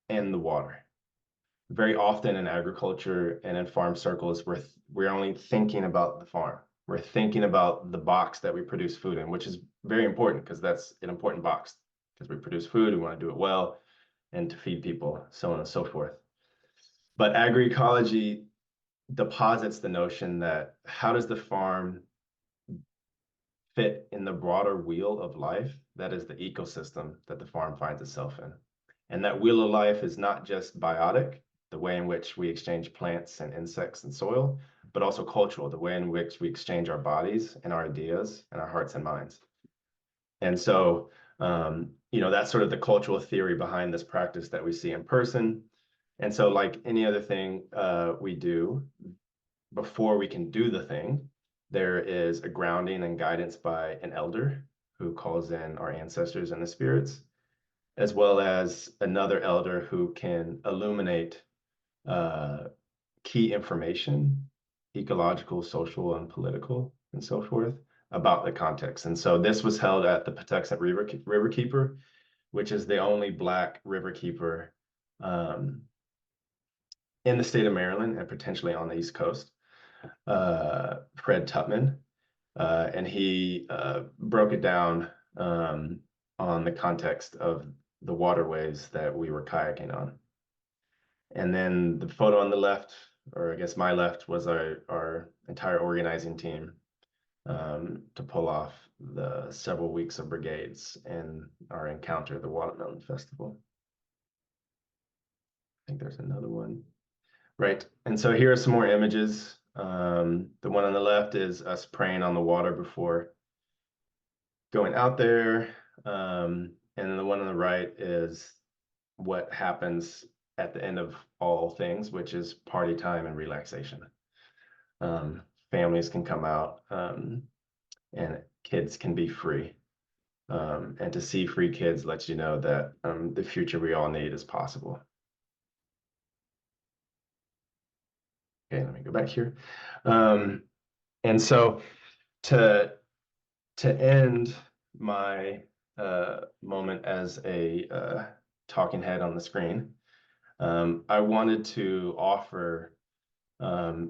and the water. Very often in agriculture and in farm circles, we're only thinking about the farm. We're thinking about the box that we produce food in, which is very important because that's an important box because we produce food, we want to do it well and to feed people, so on and so forth. But agroecology deposits the notion that how does the farm fit in the broader wheel of life that is the ecosystem that the farm finds itself in. And that wheel of life is not just biotic, the way in which we exchange plants and insects and soil, but also cultural, the way in which we exchange our bodies and our ideas and our hearts and minds. And so, that's sort of the cultural theory behind this practice that we see in person. And so, like any other thing we do, before we can do the thing, there is a grounding and guidance by an elder who calls in our ancestors and the spirits, as well as another elder who can illuminate key information, ecological, social, and political, and so forth, about the context. And so this was held at the Patuxent River Keeper, which is the only Black river keeper in the state of Maryland and potentially on the East Coast, Fred Tutman. And he broke it down on the context of the waterways that we were kayaking on. And then the photo on the left, or I guess my left, was our entire organizing team to pull off the several weeks of brigades and our encounter at the Watermelon Festival. I think there's another one. Right, and so here are some more images. The one on the left is us praying on the water before going out there. And then the one on the right is what happens at the end of all things, which is party time and relaxation. Families can come out and kids can be free. And to see free kids lets you know that the future we all need is possible. Okay, let me go back here. And so to end my moment as a talking head on the screen, I wanted to offer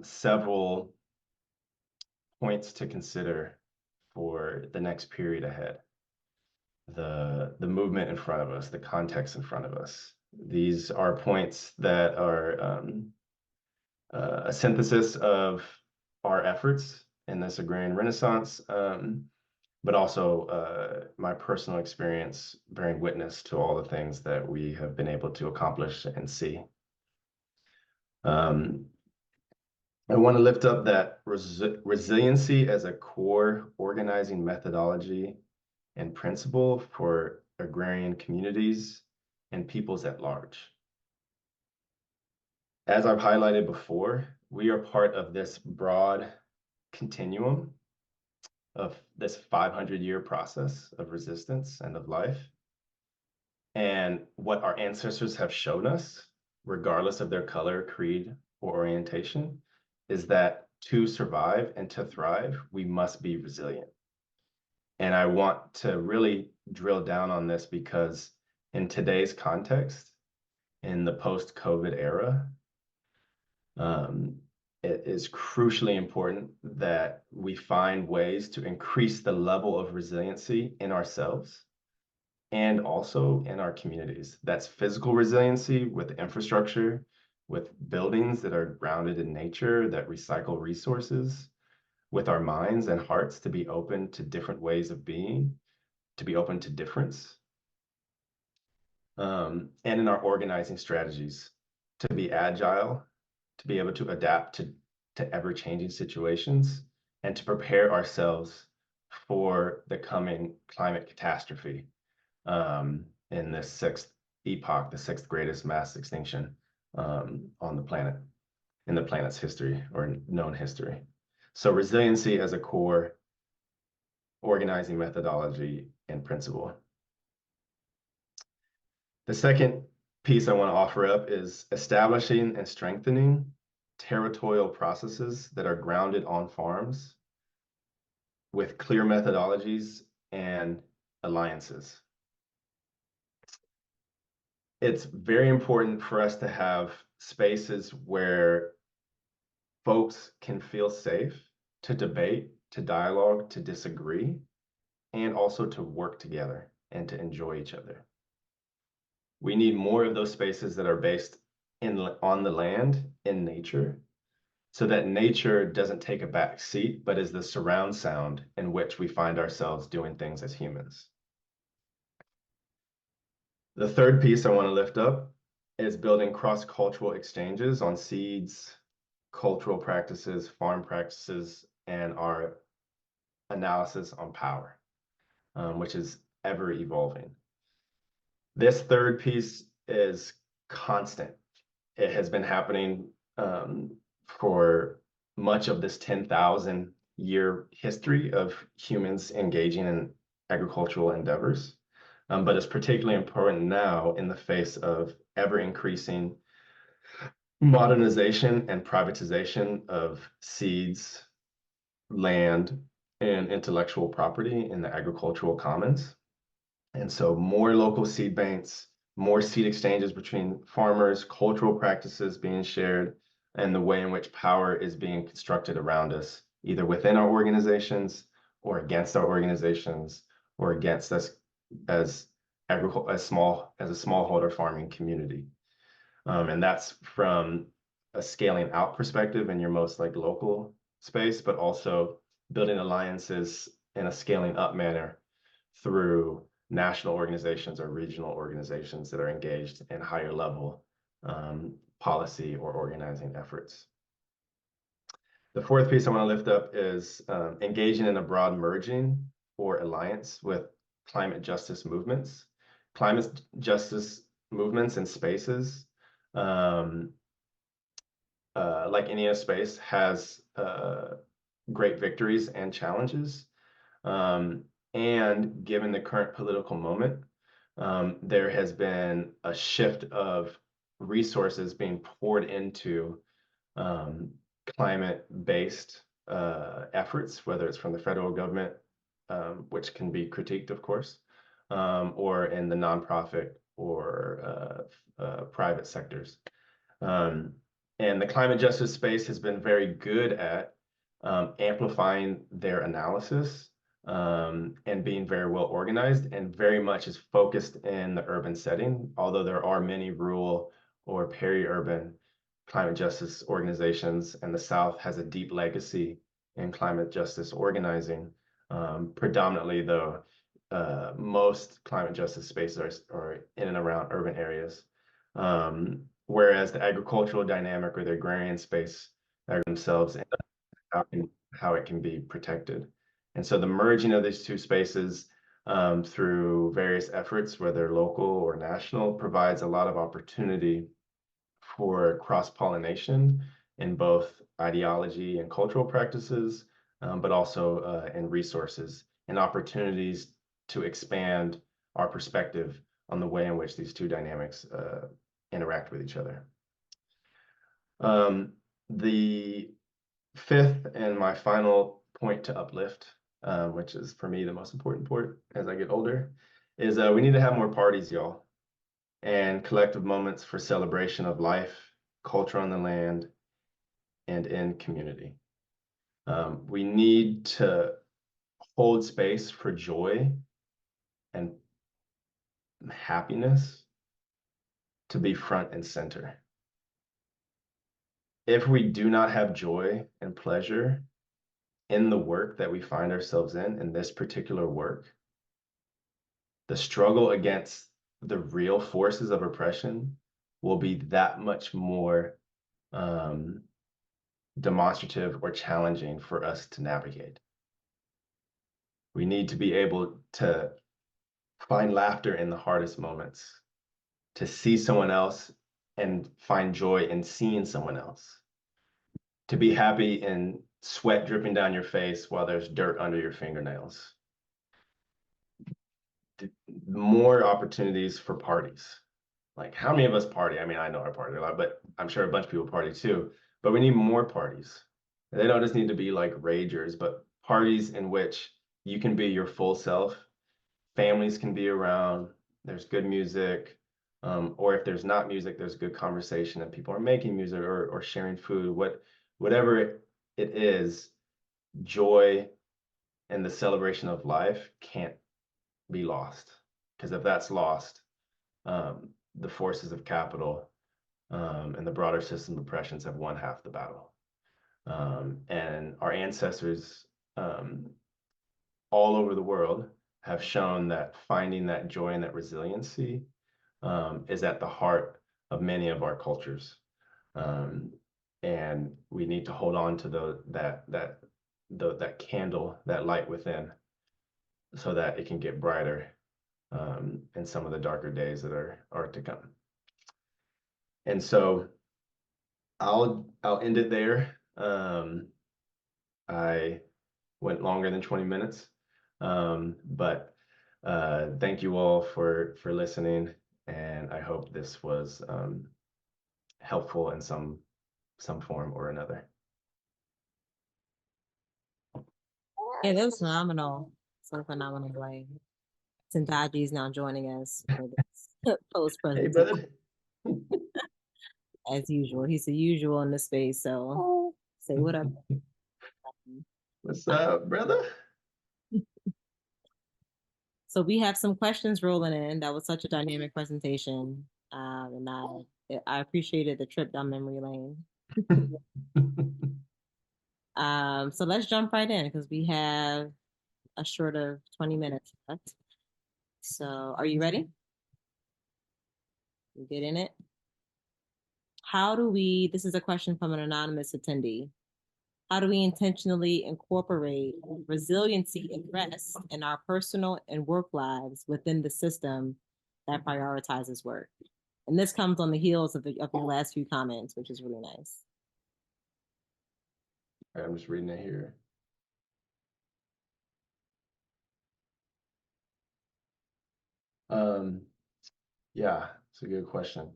several points to consider for the next period ahead. The movement in front of us, the context in front of us. These are points that are a synthesis of our efforts in this agrarian renaissance, but also my personal experience bearing witness to all the things that we have been able to accomplish and see. I want to lift up that resiliency as a core organizing methodology and principle for agrarian communities and peoples at large. As I've highlighted before, we are part of this broad continuum of this 500-year process of resistance and of life. And what our ancestors have shown us, regardless of their color, creed, or orientation, is that to survive and to thrive, we must be resilient. And I want to really drill down on this because in today's context, in the post-COVID era, it is crucially important that we find ways to increase the level of resiliency in ourselves and also in our communities. That's physical resiliency with infrastructure, with buildings that are grounded in nature, that recycle resources, with our minds and hearts to be open to different ways of being, to be open to difference, and in our organizing strategies, to be agile, to be able to adapt to ever-changing situations, and to prepare ourselves for the coming climate catastrophe in this sixth epoch, the sixth greatest mass extinction on the planet, in the planet's history or known history. So resiliency as a core organizing methodology and principle. The second piece I want to offer up is establishing and strengthening territorial processes that are grounded on farms with clear methodologies and alliances. It's very important for us to have spaces where folks can feel safe to debate, to dialogue, to disagree, and also to work together and to enjoy each other. We need more of those spaces that are based on the land, in nature, so that nature doesn't take a back seat, but is the surround sound in which we find ourselves doing things as humans. The third piece I want to lift up is building cross-cultural exchanges on seeds, cultural practices, farm practices, and our analysis on power, which is ever evolving. This third piece is constant. It has been happening for much of this 10,000 year history of humans engaging in agricultural endeavors. But it's particularly important now in the face of ever increasing modernization and privatization of seeds, land, and intellectual property in the agricultural commons. And so more local seed banks, more seed exchanges between farmers, cultural practices being shared, and the way in which power is being constructed around us, either within our organizations or against our organizations or against us as a smallholder farming community. And that's from a scaling out perspective in your most like local space, but also building alliances in a scaling up manner through national organizations or regional organizations that are engaged in higher level policy or organizing efforts. The fourth piece I want to lift up is engaging in a broad merging or alliance with climate justice movements. Climate justice movements and spaces, like any other space, has great victories and challenges. And given the current political moment, there has been a shift of resources being poured into climate-based efforts, whether it's from the federal government, which can be critiqued, of course, or in the nonprofit or private sectors. And the climate justice space has been very good at amplifying their analysis and being very well organized, and very much is focused in the urban setting, although there are many rural or peri-urban climate justice organizations, and the South has a deep legacy in climate justice organizing. Predominantly, though, most climate justice spaces are in and around urban areas, whereas the agricultural dynamic or the agrarian space themselves, and how it can be protected. And so the merging of these two spaces through various efforts, whether local or national, provides a lot of opportunity for cross-pollination in both ideology and cultural practices, but also in resources and opportunities to expand our perspective on the way in which these two dynamics interact with each other. The fifth and my final point to uplift, which is for me the most important point as I get older, is we need to have more parties, y'all, and collective moments for celebration of life, culture on the land, and in community. We need to hold space for joy and happiness to be front and center. If we do not have joy and pleasure in the work that we find ourselves in this particular work, the struggle against the real forces of oppression will be that much more demonstrative or challenging for us to navigate. We need to be able to find laughter in the hardest moments, to see someone else and find joy in seeing someone else, to be happy in sweat dripping down your face while there's dirt under your fingernails. More opportunities for parties. Like, how many of us party? I mean, I know I party a lot, but I'm sure a bunch of people party too. But we need more parties. They don't just need to be like ragers, but parties in which you can be your full self. Families can be around. There's good music. Or if there's not music, there's good conversation and people are making music or sharing food. Whatever it is, joy and the celebration of life can't be lost. Because if that's lost, the forces of capital and the broader system of oppressions have won half the battle. And our ancestors all over the world have shown that finding that joy and that resiliency is at the heart of many of our cultures. and we need to hold on to that candle, that light within, so that it can get brighter in some of the darker days that are to come. And so I'll end it there. I went longer than 20 minutes, but thank you all for listening, and I hope this was helpful in some form or another. Yeah, that was phenomenal. So phenomenal, Blaine. Sintaji is now joining us for this post Hey, presentation brother. as usual. He's the usual in the space, so say what up. What's up, brother? So we have some questions rolling in. That was such a dynamic presentation, and I appreciated the trip down memory lane. So let's jump right in because we have a short of 20 minutes left. So are you ready? You get in it? This is a question from an anonymous attendee. How do we intentionally incorporate resiliency and rest in our personal and work lives within the system that prioritizes work? And this comes on the heels of the last few comments, which is really nice. All right, I'm just reading it here. Yeah, it's a good question.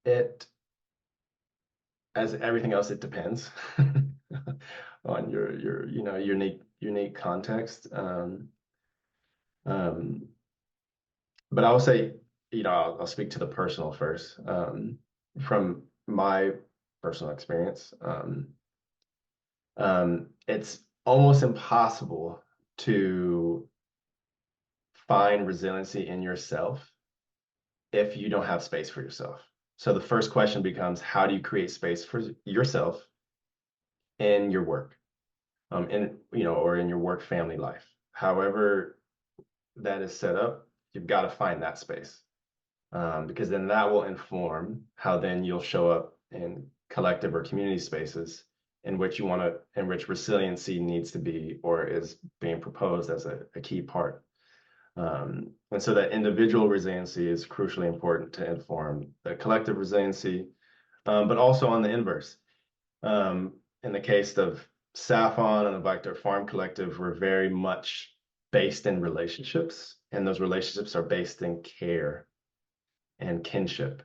It, as everything else, it depends on your unique context. But I will say, I'll speak to the personal first. From my personal experience, it's almost impossible to find resiliency in yourself if you don't have space for yourself. So the first question becomes, how do you create space for yourself in your work, or in your work family life? However that is set up, you've got to find that space, because then that will inform how then you'll show up in collective or community spaces in which resiliency needs to be or is being proposed as a key part. And so that individual resiliency is crucially important to inform the collective resiliency, but also on the inverse. In the case of Saffon and the Vector Farm Collective, we're very much based in relationships, and those relationships are based in care and kinship.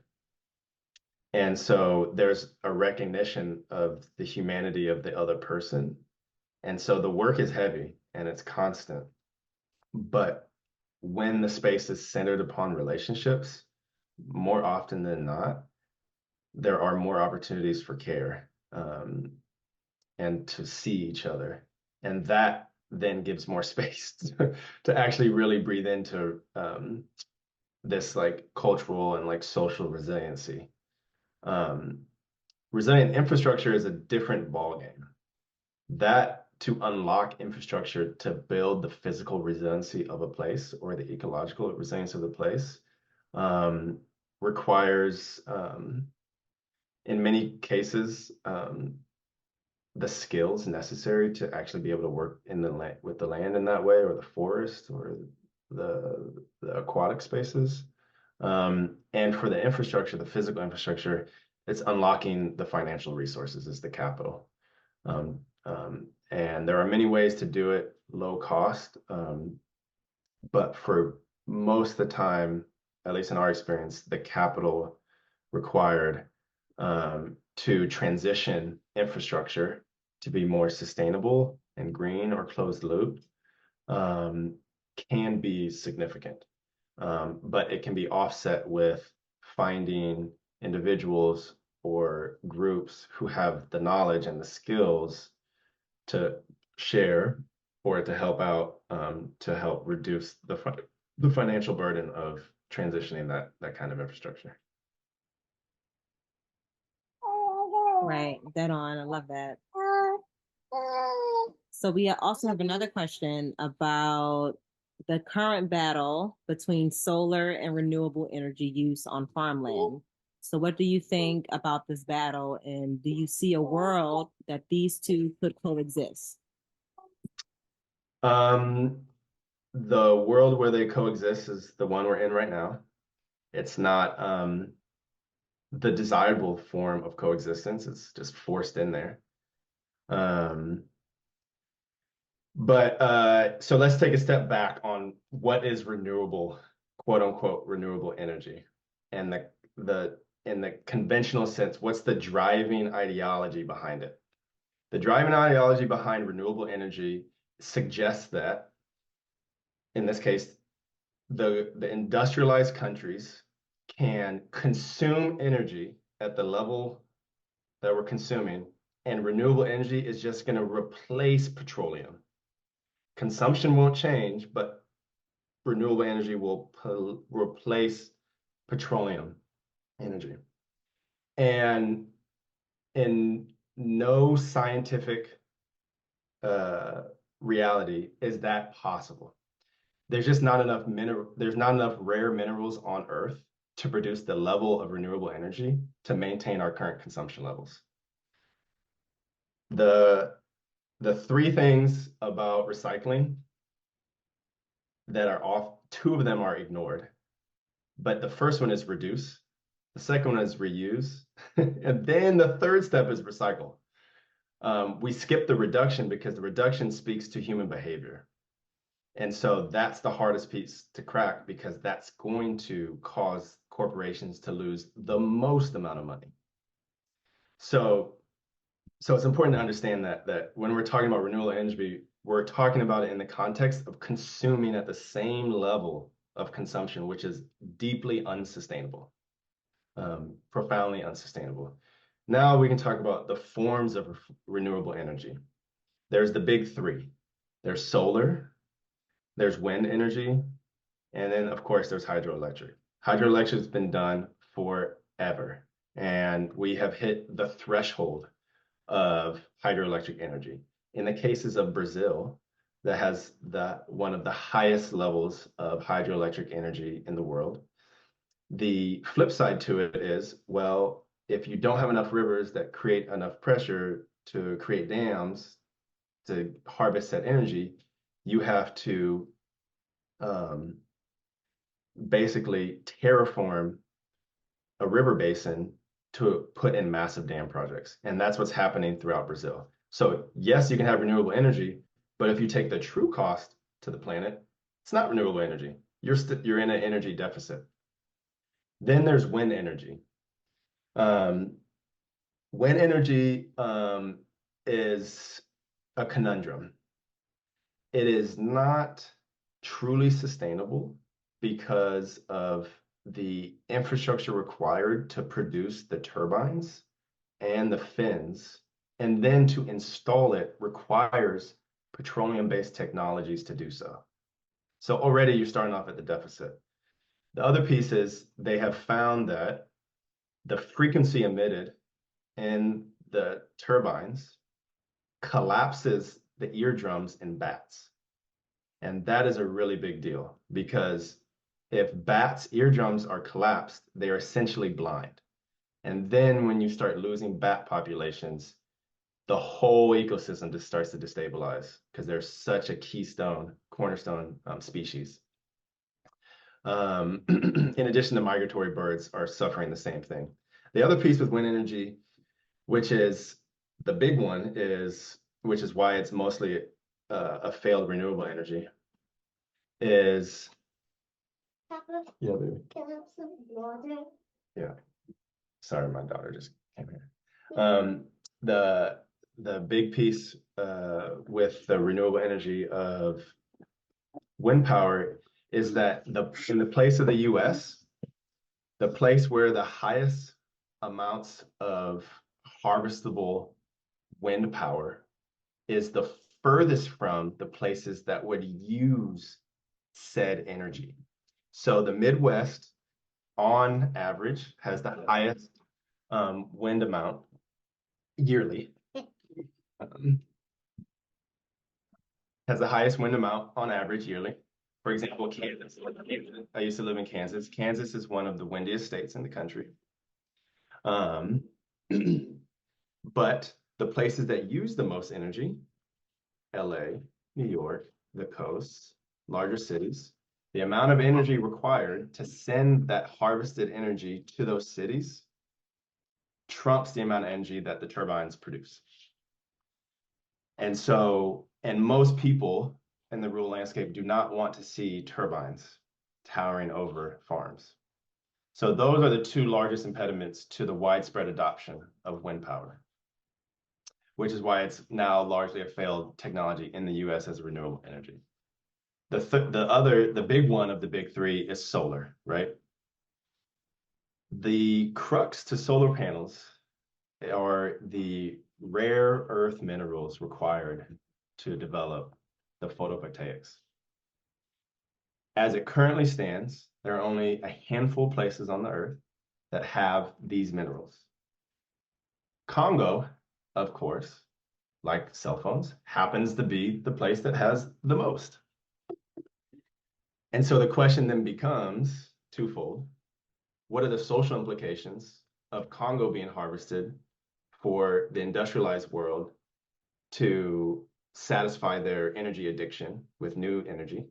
And so there's a recognition of the humanity of the other person. And so the work is heavy and it's constant. But when the space is centered upon relationships, more often than not, there are more opportunities for care, and to see each other. And that then gives more space to actually really breathe into this like cultural and like social resiliency. Resilient infrastructure is a different ballgame. That to unlock infrastructure to build the physical resiliency of a place or the ecological resilience of the place requires, in many cases, the skills necessary to actually be able to work in the land with the land in that way, or the forest, or the aquatic spaces. And for the infrastructure, the physical infrastructure, it's unlocking the financial resources is the capital. And there are many ways to do it low cost. But for most of the time, at least in our experience, the capital required to transition infrastructure to be more sustainable and green or closed loop can be significant. But it can be offset with finding individuals or groups who have the knowledge and the skills to share or to help out, to help reduce the financial burden of transitioning that kind of infrastructure. Right, dead on. I love that. So we also have another question about the current battle between solar and renewable energy use on farmland. So what do you think about this battle, and do you see a world that these two could coexist? The world where they coexist is the one we're in right now. It's not the desirable form of coexistence. It's just forced in there. So let's take a step back on what is renewable, quote unquote, renewable energy. And in the conventional sense, what's the driving ideology behind it? The driving ideology behind renewable energy suggests that, in this case, the industrialized countries can consume energy at the level that we're consuming, and renewable energy is just going to replace petroleum. Consumption won't change, but renewable energy will replace petroleum energy. And in no scientific reality is that possible. There's just not enough rare minerals on Earth to produce the level of renewable energy to maintain our current consumption levels. The three things about recycling that are off, two of them are ignored. But the first one is reduce, the second one is reuse, and then the third step is recycle. We skip the reduction because the reduction speaks to human behavior. And so that's the hardest piece to crack, because that's going to cause corporations to lose the most amount of money. So it's important to understand that when we're talking about renewable energy, we're talking about it in the context of consuming at the same level of consumption, which is deeply unsustainable, profoundly unsustainable. Now we can talk about the forms of renewable energy. There's the big three. There's solar, there's wind energy, and then of course there's hydroelectric. Hydroelectric has been done forever, and we have hit the threshold of hydroelectric energy. In the cases of Brazil, that has one of the highest levels of hydroelectric energy in the world. The flip side to it is, well, if you don't have enough rivers that create enough pressure to create dams to harvest that energy, you have to basically terraform a river basin to put in massive dam projects. And that's what's happening throughout Brazil. So yes, you can have renewable energy, but if you take the true cost to the planet, it's not renewable energy. You're in an energy deficit. Then there's wind energy. Wind energy is a conundrum. It is not truly sustainable because of the infrastructure required to produce the turbines and the fins, and then to install it requires petroleum-based technologies to do so. So already you're starting off at the deficit. The other piece is they have found that the frequency emitted in the turbines collapses the eardrums in bats. And that is a really big deal, because if bats' eardrums are collapsed, they are essentially blind. And then when you start losing bat populations, the whole ecosystem just starts to destabilize, because they're such a cornerstone species. In addition, the migratory birds are suffering the same thing. The other piece with wind energy, which is the big one, which is why it's mostly a failed renewable energy, is Papa, yeah, baby. can I have some water? Yeah. Sorry, my daughter just came here. The big piece with the renewable energy of wind power is that in the place of the US, the place where the highest amounts of harvestable wind power is the furthest from the places that would use said energy. So the Midwest, on average, has the highest wind amount yearly. Has the highest wind amount on average yearly. For example, Kansas. I used to live in Kansas. Kansas is one of the windiest states in the country. Um, but the places that use the most energy, LA, New York, the coasts, larger cities, the amount of energy required to send that harvested energy to those cities trumps the amount of energy that the turbines produce. And so, and most people in the rural landscape do not want to see turbines towering over farms. So those are the two largest impediments to the widespread adoption of wind power, which is why it's now largely a failed technology in the US as a renewable energy. The big one of the big three is solar, right? The crux to solar panels are the rare earth minerals required to develop the photovoltaics. As it currently stands, there are only a handful of places on the earth that have these minerals. Congo, of course, like cell phones, happens to be the place that has the most. And so the question then becomes twofold. What are the social implications of Congo being harvested for the industrialized world to satisfy their energy addiction with new energy?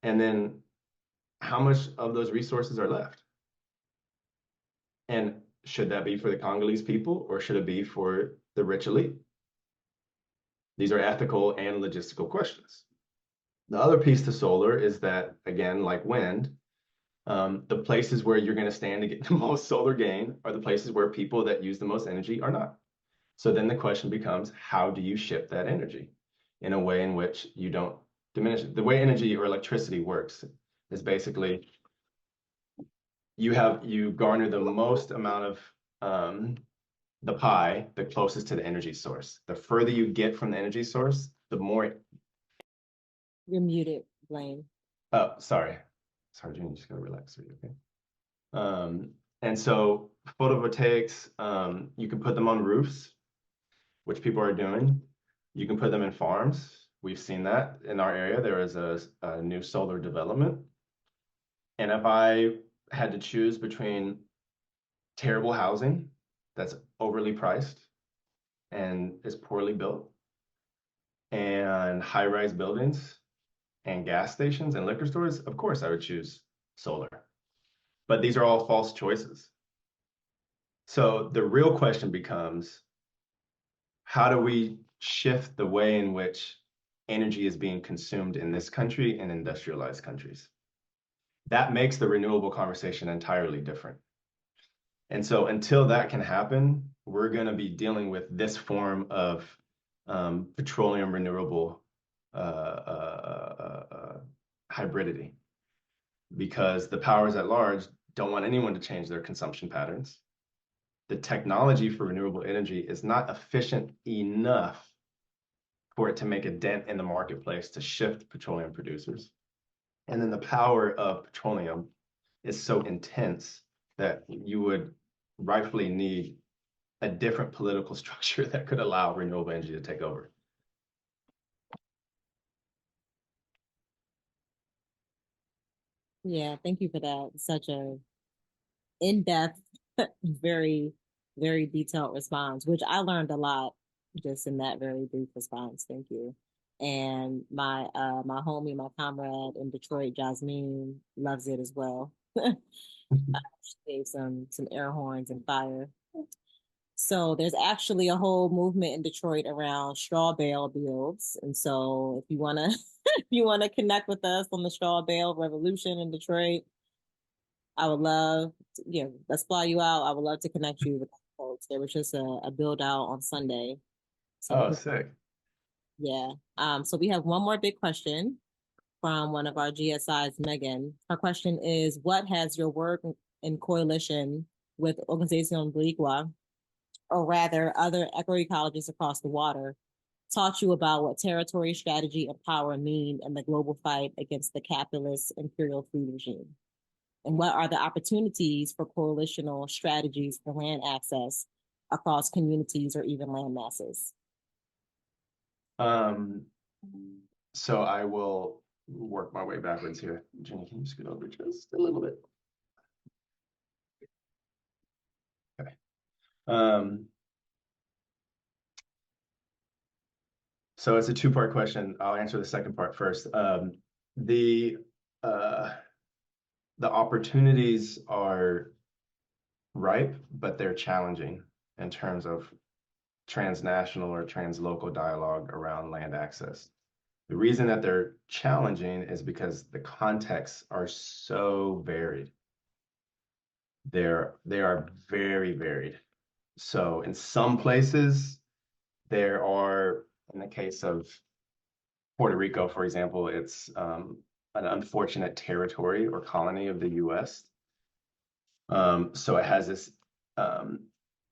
And then how much of those resources are left? And should that be for the Congolese people or should it be for the rich elite? These are ethical and logistical questions. The other piece to solar is that, again, like wind, the places where you're going to stand to get the most solar gain are the places where people that use the most energy are not. So then the question becomes, how do you ship that energy in a way in which you don't diminish it? The way energy or electricity works is basically you garner the most amount of the pie the closest to the energy source. The further you get from the energy source, the more. You're muted, Blaine. Oh, sorry. Sorry, June, you just gotta relax. Are you okay? And so photovoltaics, you can put them on roofs, which people are doing. You can put them in farms. We've seen that in our area. There is a new solar development. And if I had to choose between terrible housing that's overly priced and is poorly built and high-rise buildings and gas stations and liquor stores, of course I would choose solar. But these are all false choices. So the real question becomes, how do we shift the way in which energy is being consumed in this country and industrialized countries? That makes the renewable conversation entirely different. And so until that can happen, we're going to be dealing with this form of petroleum renewable hybridity, because the powers at large don't want anyone to change their consumption patterns. The technology for renewable energy is not efficient enough for it to make a dent in the marketplace to shift petroleum producers. And then the power of petroleum is so intense that you would rightfully need a different political structure that could allow renewable energy to take over. Yeah, thank you for that. Such a in-depth, very, very detailed response, which I learned a lot just in that very brief response. Thank you. And my homie, my comrade in Detroit, Jasmine, loves it as well. She gave some air horns and fire. So there's actually a whole movement in Detroit around straw bale builds. And so if you wanna if you wanna connect with us on the straw bale revolution in Detroit, I would love to, let's fly you out. I would love to connect you with folks. There was just a build out on Sunday. So Oh, sick. yeah. So we have one more big question from one of our GSIs, Megan. Her question is, what has your work in coalition with Organización Boricua, or rather other agroecologists across the water, taught you about what territory, strategy, and power mean in the global fight against the capitalist imperial food regime? And what are the opportunities for coalitional strategies for land access across communities or even land masses? So I will work my way backwards here. Jenny, can you scoot over just a little bit? So it's a two-part question. I'll answer the second part first. The opportunities are ripe, but they're challenging in terms of transnational or translocal dialogue around land access. The reason that they're challenging is because the contexts are so varied. They are very varied. So in some places, there are, in the case of Puerto Rico, for example, it's an unfortunate territory or colony of the US. So it has this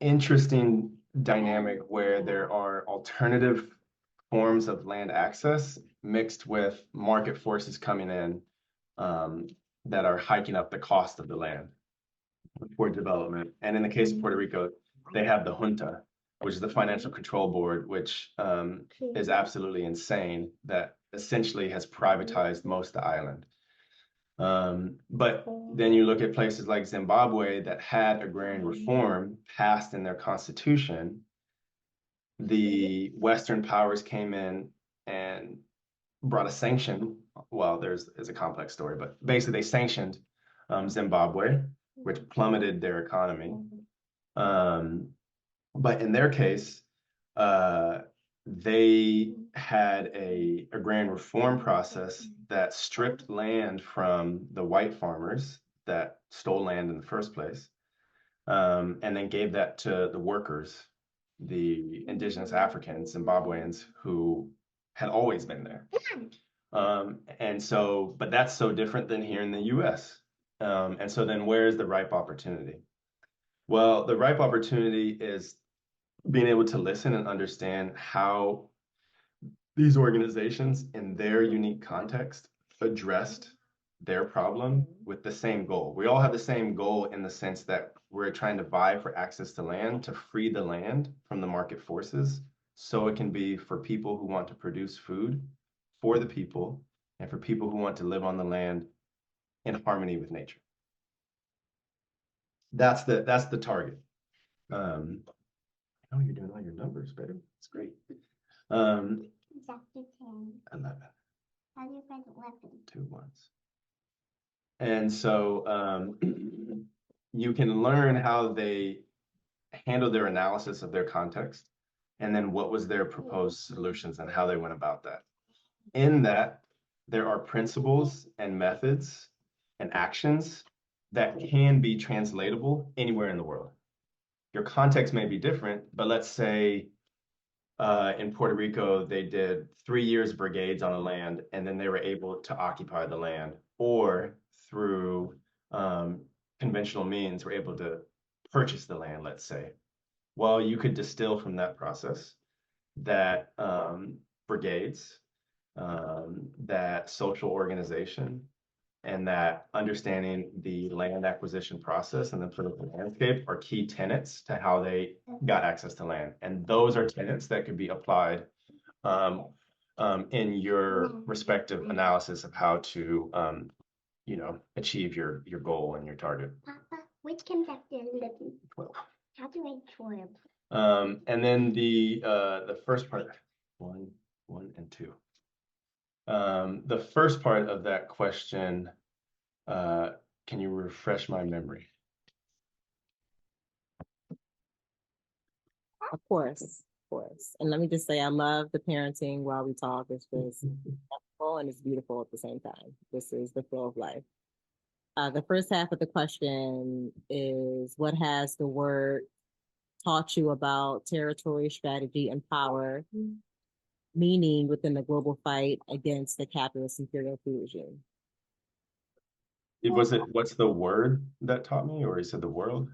interesting dynamic where there are alternative forms of land access mixed with market forces coming in that are hiking up the cost of the land for development. And in the case of Puerto Rico, they have the junta, which is the Financial Control Board, which is absolutely insane, that essentially has privatized most of the island. But then you look at places like Zimbabwe that had agrarian reform passed in their constitution. The Western powers came in and brought a sanction. Well, it's a complex story, but basically they sanctioned Zimbabwe, which plummeted their economy. But in their case, they had a agrarian reform process that stripped land from the white farmers that stole land in the first place, and then gave that to the workers, the indigenous Africans, Zimbabweans, who had always been there. And so, but that's so different than here in the US. And so then where's the ripe opportunity? Well, the ripe opportunity is being able to listen and understand how these organizations in their unique context addressed their problem with the same goal. We all have the same goal in the sense that we're trying to vie for access to land, to free the land from the market forces, so it can be for people who want to produce food for the people and for people who want to live on the land in harmony with nature. That's the target. Oh, you're doing all your numbers, baby. It's great. Chapter 10. 11. How do you find 11? 2 ones. And so you can learn how they handle their analysis of their context, and then what was their proposed solutions and how they went about that. In that, there are principles and methods and actions that can be translatable anywhere in the world. Your context may be different, but let's say in Puerto Rico, they did 3 years brigades on the land, and then they were able to occupy the land, or through conventional means were able to purchase the land, let's say. Well, you could distill from that process that brigades, that social organization, and that understanding the land acquisition process and the political landscape are key tenets to how they got access to land. And those are tenets that could be applied in your respective analysis of how to, achieve your goal and your target. Papa, which comes after 11? 12. How do I 12? And then the first part, 1, 1, and 2. The first part of that question, can you refresh my memory? Of course, of course. And let me just say, I love the parenting while we talk. It's just wonderful and it's beautiful at the same time. This is the flow of life. The first half of the question is, what has the word taught you about territory, strategy, and power, meaning within the global fight against the capitalist imperial food regime? What's the word that taught me, or you said the world?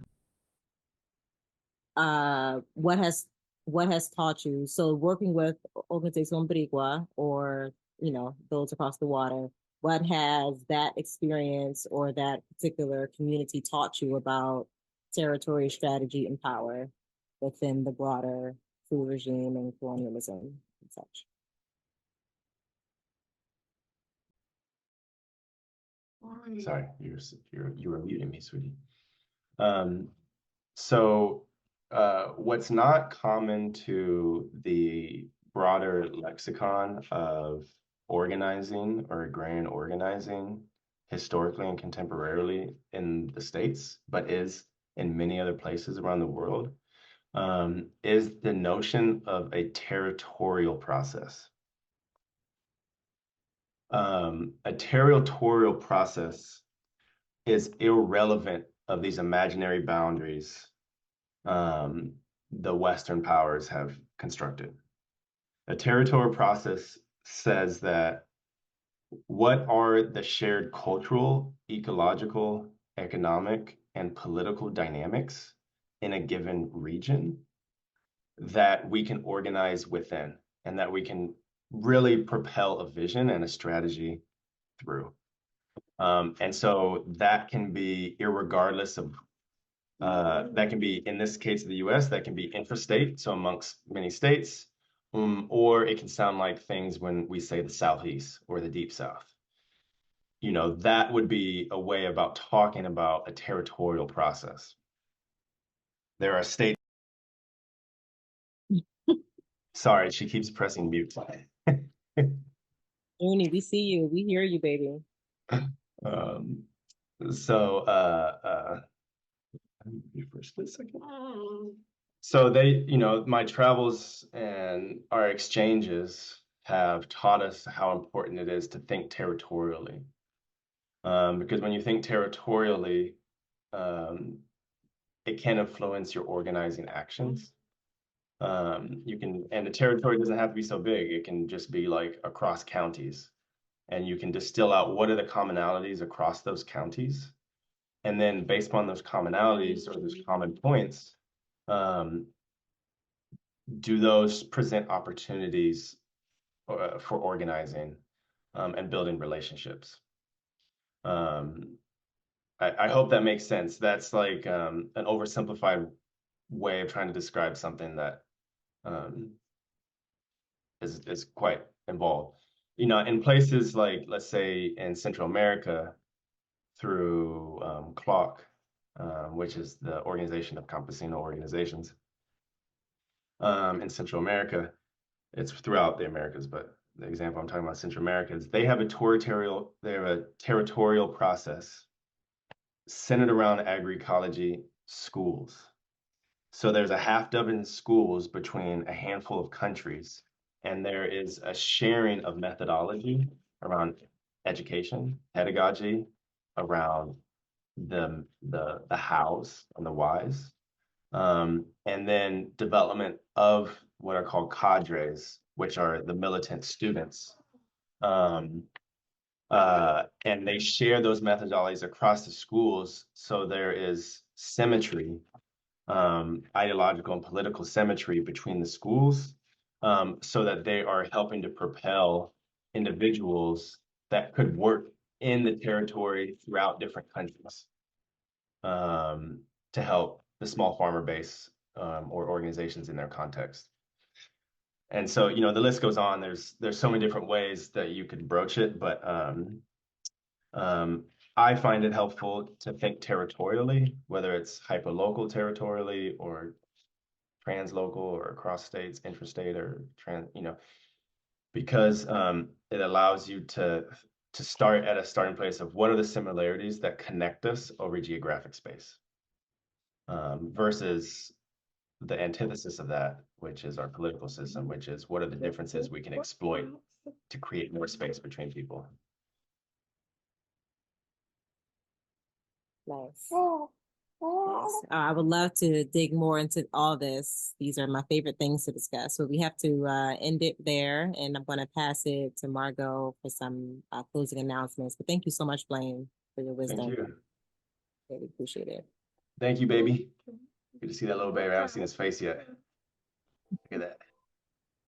What has taught you? So working with Organización Boricua, or those across the water, what has that experience or that particular community taught you about territory, strategy, and power within the broader food regime and colonialism and such? Sorry, you were muting me, sweetie. So what's not common to the broader lexicon of organizing or agrarian organizing historically and contemporarily in the States, but is in many other places around the world, is the notion of a territorial process. A territorial process is irrelevant of these imaginary boundaries the Western powers have constructed. A territorial process says that what are the shared cultural, ecological, economic, and political dynamics in a given region that we can organize within and that we can really propel a vision and a strategy through. And so that can be irregardless of that can be, in this case of the US, that can be intrastate, so amongst many states, or it can sound like things when we say the Southeast or the Deep South. You know, that would be a way about talking about a territorial process. There are states. Sorry, she keeps pressing mute. Junie, we see you. We hear you, baby. First a second. So they, you know, my travels and our exchanges have taught us how important it is to think territorially. Because when you think territorially, it can influence your organizing actions. You can, and the territory doesn't have to be so big. It can just be like across counties, and you can distill out what are the commonalities across those counties. And then based upon those commonalities or those common points, do those present opportunities for organizing and building relationships? I hope that makes sense. That's like an oversimplified way of trying to describe something that is quite involved. You know, in places like, let's say in Central America, through CLOC, which is the Organization of Campesino Organizations. In Central America, it's throughout the Americas, but the example I'm talking about Central America is they have a territorial process centered around agroecology schools. So there's a half dozen schools between a handful of countries, and there is a sharing of methodology around education, pedagogy, around the hows and the whys, and then development of what are called cadres, which are the militant students. And they share those methodologies across the schools, so there is symmetry, ideological and political symmetry between the schools, so that they are helping to propel individuals that could work in the territory throughout different countries, to help the small farmer base or organizations in their context. And so, you know, the list goes on. There's so many different ways that you could broach it, but I find it helpful to think territorially, whether it's hyperlocal territorially or translocal or across states, intrastate or you know, because it allows you to start at a starting place of what are the similarities that connect us over geographic space, versus the antithesis of that, which is our political system, which is what are the differences we can exploit to create more space between people. Nice. Yes. I would love to dig more into all this. These are my favorite things to discuss. So we have to end it there, and I'm going to pass it to Margot for some closing announcements. But thank you so much, Blaine, for your wisdom. Thank you. Really appreciate it. Thank you, baby. Good to see that little baby. I haven't seen his face yet. Look at that.